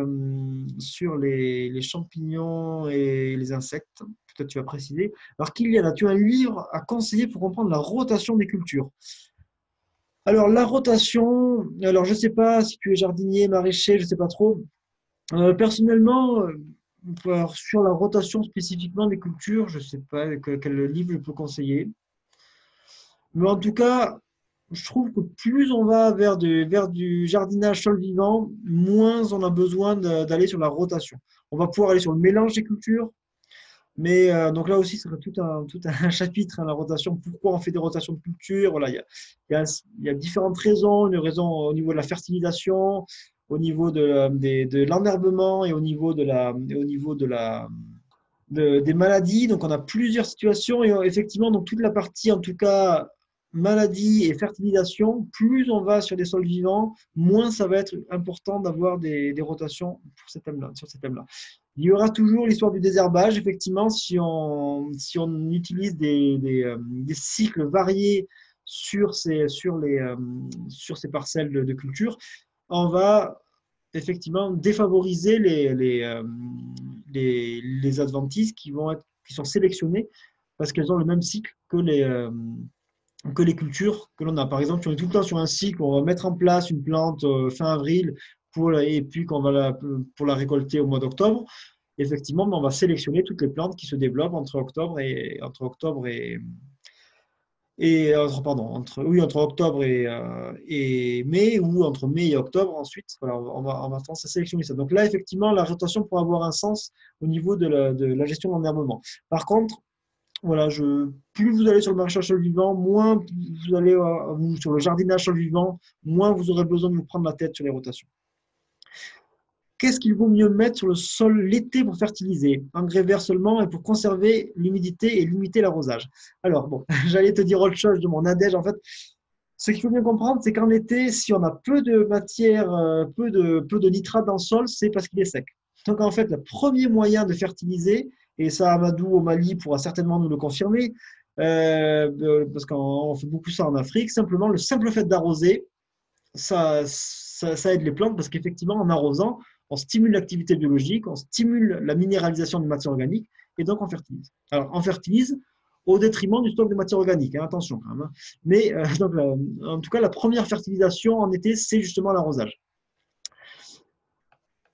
champignons et les insectes. Peut-être tu vas préciser. Alors, Kylian, as-tu un livre à conseiller pour comprendre la rotation des cultures? Alors, la rotation, alors je ne sais pas si tu es jardinier, maraîcher, je ne sais pas trop. Personnellement, sur la rotation spécifiquement des cultures, je ne sais pas quel livre je peux conseiller. Mais en tout cas, je trouve que plus on va vers du jardinage sol vivant, moins on a besoin d'aller sur la rotation. On va pouvoir aller sur le mélange des cultures. Mais donc là aussi, ce serait tout un chapitre, hein, la rotation. Pourquoi on fait des rotations de culture? Voilà, il y a différentes raisons. Une raison au niveau de la fertilisation, au niveau de l'enherbement et au niveau des maladies. Donc on a plusieurs situations et effectivement, donc toute la partie en tout cas maladie et fertilisation, plus on va sur des sols vivants, moins ça va être important d'avoir des rotations sur ces thèmes-là. Il y aura toujours l'histoire du désherbage, effectivement, si on utilise des cycles variés sur ces parcelles de culture, on va effectivement défavoriser les adventices qui sont sélectionnées parce qu'elles ont le même cycle que les cultures que l'on a. Par exemple, si on est tout le temps sur un cycle, on va mettre en place une plante fin avril et puis pour la récolter au mois d'octobre. Effectivement, on va sélectionner toutes les plantes qui se développent entre octobre et mai ou entre mai et octobre ensuite. Voilà, on va tendance à sélectionner ça. Donc là, effectivement, la rotation pourra avoir un sens au niveau de la gestion de l'enherbement. Par contre, Voilà, plus vous allez sur le maraîchage sol vivant, moins vous allez sur le jardinage sol vivant, moins vous aurez besoin de vous prendre la tête sur les rotations. Qu'est-ce qu'il vaut mieux mettre sur le sol l'été pour fertiliser? Engrais verts seulement et pour conserver l'humidité et limiter l'arrosage. Alors, bon, j'allais te dire autre chose de mon adège. En fait, ce qu'il faut bien comprendre, c'est qu'en été, si on a peu de matière, peu de nitrate dans le sol, c'est parce qu'il est sec. Donc, en fait, le premier moyen de fertiliser, et ça, Amadou au Mali pourra certainement nous le confirmer, parce qu'on fait beaucoup ça en Afrique, simplement, le simple fait d'arroser, ça aide les plantes parce qu'effectivement, en arrosant, on stimule l'activité biologique, on stimule la minéralisation de matière organique et donc on fertilise. Alors, on fertilise au détriment du stock de matière organique, hein, attention quand même. Hein. Mais donc, en tout cas, la première fertilisation en été, c'est justement l'arrosage.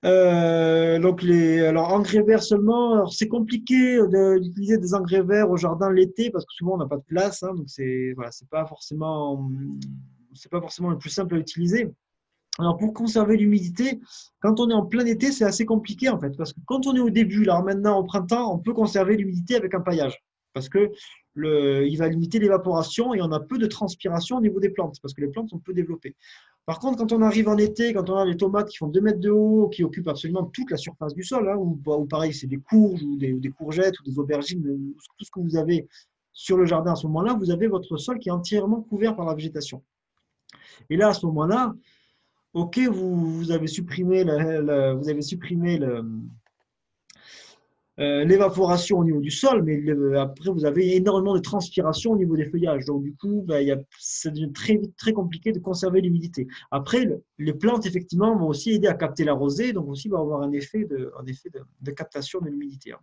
Alors, engrais verts seulement, c'est compliqué d'utiliser des engrais verts au jardin l'été parce que souvent on n'a pas de place, hein, donc c'est pas forcément le plus simple à utiliser. Alors, pour conserver l'humidité, quand on est en plein été, c'est assez compliqué en fait, parce que quand on est au début, là maintenant au printemps, on peut conserver l'humidité avec un paillage, parce que il va limiter l'évaporation et on a peu de transpiration au niveau des plantes, parce que les plantes sont peu développées. Par contre, quand on arrive en été, quand on a les tomates qui font 2 mètres de haut, qui occupent absolument toute la surface du sol, hein, ou pareil, c'est des courges ou des courgettes ou des aubergines, tout ce que vous avez sur le jardin à ce moment-là, vous avez votre sol qui est entièrement couvert par la végétation. Et là, à ce moment-là, ok, vous avez supprimé l'évaporation au niveau du sol, mais après vous avez énormément de transpiration au niveau des feuillages. Donc du coup, ça devient très vite très compliqué de conserver l'humidité. Après, les plantes effectivement vont aussi aider à capter la rosée, donc aussi va avoir un effet de captation de l'humidité. Hein.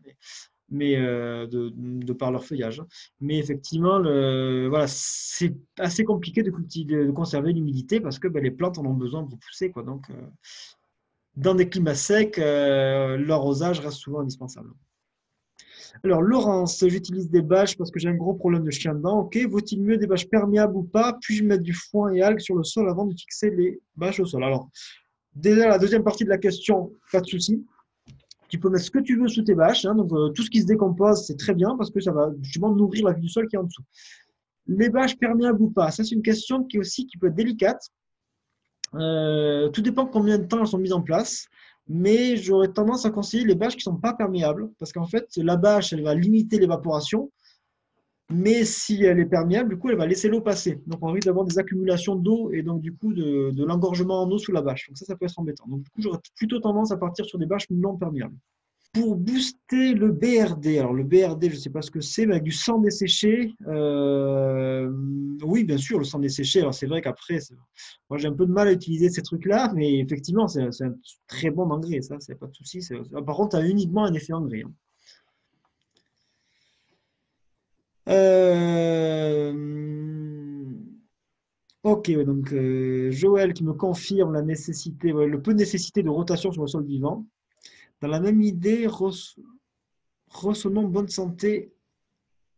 Mais de par leur feuillage. Mais effectivement, voilà, c'est assez compliqué de conserver l'humidité parce que les plantes en ont besoin pour pousser, quoi. Donc, dans des climats secs, l'arrosage reste souvent indispensable. Alors, Laurence, j'utilise des bâches parce que j'ai un gros problème de chien dedans. Ok, vaut-il mieux des bâches perméables ou pas? Puis-je mettre du foin et algues sur le sol avant de fixer les bâches au sol? Alors, déjà, la deuxième partie de la question, pas de souci. Tu peux mettre ce que tu veux sous tes bâches. Hein, donc, tout ce qui se décompose, c'est très bien parce que ça va justement nourrir la vie du sol qui est en dessous. Les bâches perméables ou pas, ça c'est une question qui peut être délicate. Tout dépend de combien de temps elles sont mises en place. Mais j'aurais tendance à conseiller les bâches qui ne sont pas perméables parce qu'en fait, la bâche, elle va limiter l'évaporation. Mais si elle est perméable, du coup, elle va laisser l'eau passer. Donc, on risque d'avoir des accumulations d'eau et donc, du coup, de l'engorgement en eau sous la bâche. Donc, ça peut être embêtant. Donc, du coup, j'aurais plutôt tendance à partir sur des bâches non perméables. Pour booster le BRD, alors le BRD, je ne sais pas ce que c'est, mais avec du sang desséché, oui, bien sûr, le sang desséché. Alors, c'est vrai qu'après, moi, j'ai un peu de mal à utiliser ces trucs-là, mais effectivement, c'est un très bon engrais, ça, c'est pas de souci. Par contre, ça a uniquement un effet engrais. Hein. Ok, donc Joël qui me confirme la nécessité, le peu de nécessité de rotation sur le sol vivant. Dans la même idée, redonnons bonne santé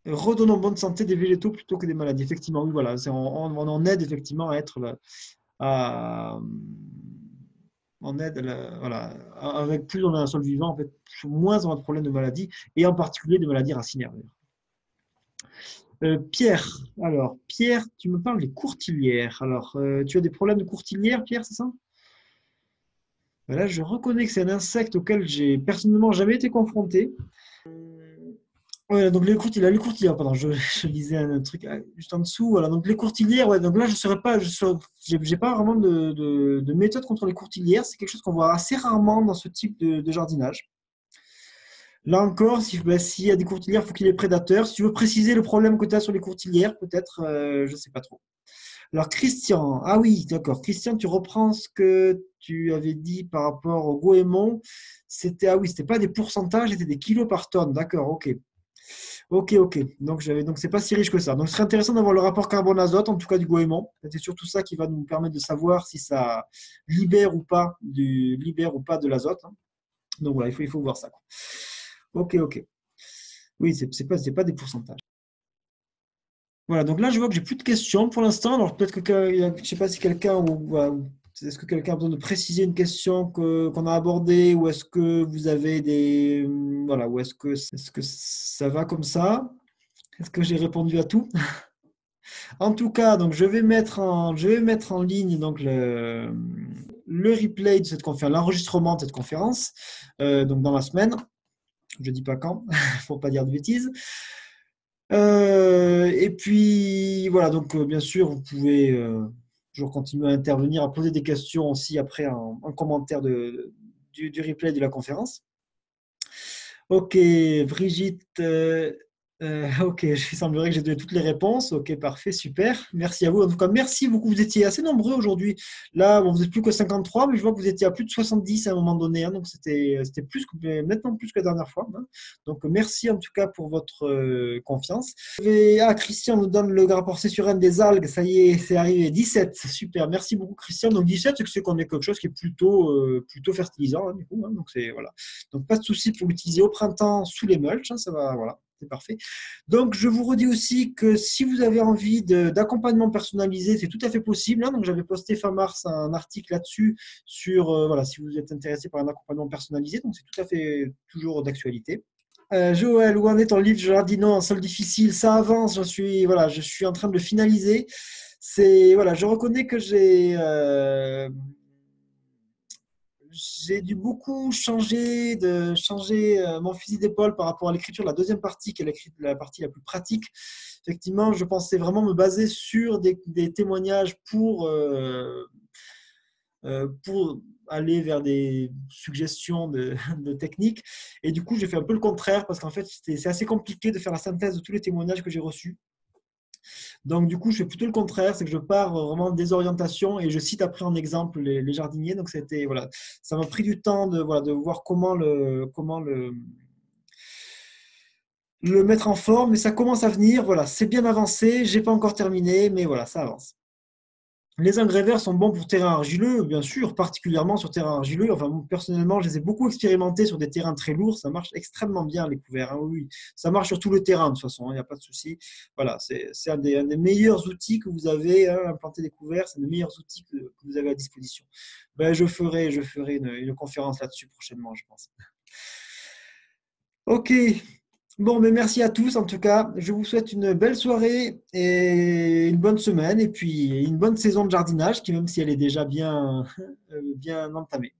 des végétaux plutôt que des maladies. Effectivement, oui, voilà, on en aide effectivement à être on aide, voilà, avec plus on a un sol vivant, en fait, moins on a de problèmes de maladies, et en particulier de maladies racinaires. Pierre, alors, Pierre, tu me parles des courtilières. Alors, tu as des problèmes de courtilières, Pierre, c'est ça? Là, je reconnais que c'est un insecte auquel j'ai personnellement jamais été confronté. Ouais, donc les courtilières, pardon, je lisais un truc juste en dessous. Voilà, donc les courtilières, ouais, donc là, j'ai pas vraiment de méthode contre les courtilières. C'est quelque chose qu'on voit assez rarement dans ce type de jardinage. Là encore, s'il y a des courtilières, il faut qu'il y ait prédateurs. Si tu veux préciser le problème que tu as sur les courtilières, peut-être, je ne sais pas trop. Alors, Christian, ah oui, d'accord. Christian, tu reprends ce que tu avais dit par rapport au goémon. C'était pas des pourcentages, c'était des kilos par tonne. D'accord, ok. Ok. Donc, c'est pas si riche que ça. Donc, ce serait intéressant d'avoir le rapport carbone-azote, en tout cas du goémon. C'est surtout ça qui va nous permettre de savoir si ça libère ou pas de l'azote. Hein. Donc, voilà, il faut voir ça. Quoi. Ok. Oui, c'est pas des pourcentages. Voilà, donc là, je vois que j'ai plus de questions pour l'instant. Alors, peut-être que, je ne sais pas si quelqu'un est-ce que quelqu'un a besoin de préciser une question qu'on a abordée ou est-ce que vous avez des… Voilà, ou est-ce que ça va comme ça? Est-ce que j'ai répondu à tout? En tout cas, donc je vais mettre en ligne donc le replay de cette conférence, l'enregistrement de cette conférence, donc dans la semaine. Je ne dis pas quand, il ne faut pas dire de bêtises. Et puis voilà, donc bien sûr, vous pouvez toujours continuer à intervenir, à poser des questions aussi après en commentaire du replay de la conférence. Ok, Brigitte. Ok, il semblerait que j'ai donné toutes les réponses. Ok, parfait, super. Merci à vous. En tout cas, merci beaucoup. Vous étiez assez nombreux aujourd'hui. Là, bon, vous n'êtes plus que 53, mais je vois que vous étiez à plus de 70 à un moment donné. Hein, donc, c'était nettement plus que la dernière fois. Hein. Donc, merci en tout cas pour votre confiance. Christian nous donne le rapport C/N des algues. Ça y est, c'est arrivé. 17, super. Merci beaucoup, Christian. Donc, 17, c'est qu'on est quelque chose qui est plutôt fertilisant. Hein, du coup, hein, donc, voilà. Donc, pas de souci pour l'utiliser au printemps sous les mulches. Hein, ça va, voilà. C'est parfait. Donc, je vous redis aussi que si vous avez envie d'accompagnement personnalisé, c'est tout à fait possible. Hein. Donc, j'avais posté fin mars un article là-dessus sur, voilà, si vous êtes intéressé par un accompagnement personnalisé. Donc, c'est tout à fait toujours d'actualité. Joël, où en est ton livre Jardinant en sol difficile? Ça avance, je suis en train de le finaliser. Voilà, je reconnais que j'ai dû beaucoup changer mon fusil d'épaule par rapport à l'écriture de la deuxième partie, qui est la partie la plus pratique. Effectivement, je pensais vraiment me baser sur des témoignages pour aller vers des suggestions de techniques. Et du coup, j'ai fait un peu le contraire parce qu'en fait, c'est assez compliqué de faire la synthèse de tous les témoignages que j'ai reçus. Donc, du coup, je fais plutôt le contraire, c'est que je pars vraiment des orientations et je cite après en exemple les jardiniers. Donc, voilà, ça m'a pris du temps de voir comment le mettre en forme, mais ça commence à venir. Voilà, c'est bien avancé, j'ai pas encore terminé, mais voilà, ça avance. Les engrais verts sont bons pour terrain argileux, bien sûr, particulièrement sur terrain argileux. Enfin, personnellement, je les ai beaucoup expérimentés sur des terrains très lourds. Ça marche extrêmement bien, les couverts. Hein, oui, ça marche sur tout le terrain, de toute façon, il n'y a pas de souci. Voilà, c'est un des meilleurs outils que vous avez. Hein, implanter des couverts, c'est un des meilleurs outils que vous avez à disposition. Ben, je ferai une conférence là-dessus prochainement, je pense. Ok. Bon, mais merci à tous en tout cas. Je vous souhaite une belle soirée et une bonne semaine et puis une bonne saison de jardinage qui, même si elle est déjà bien entamée.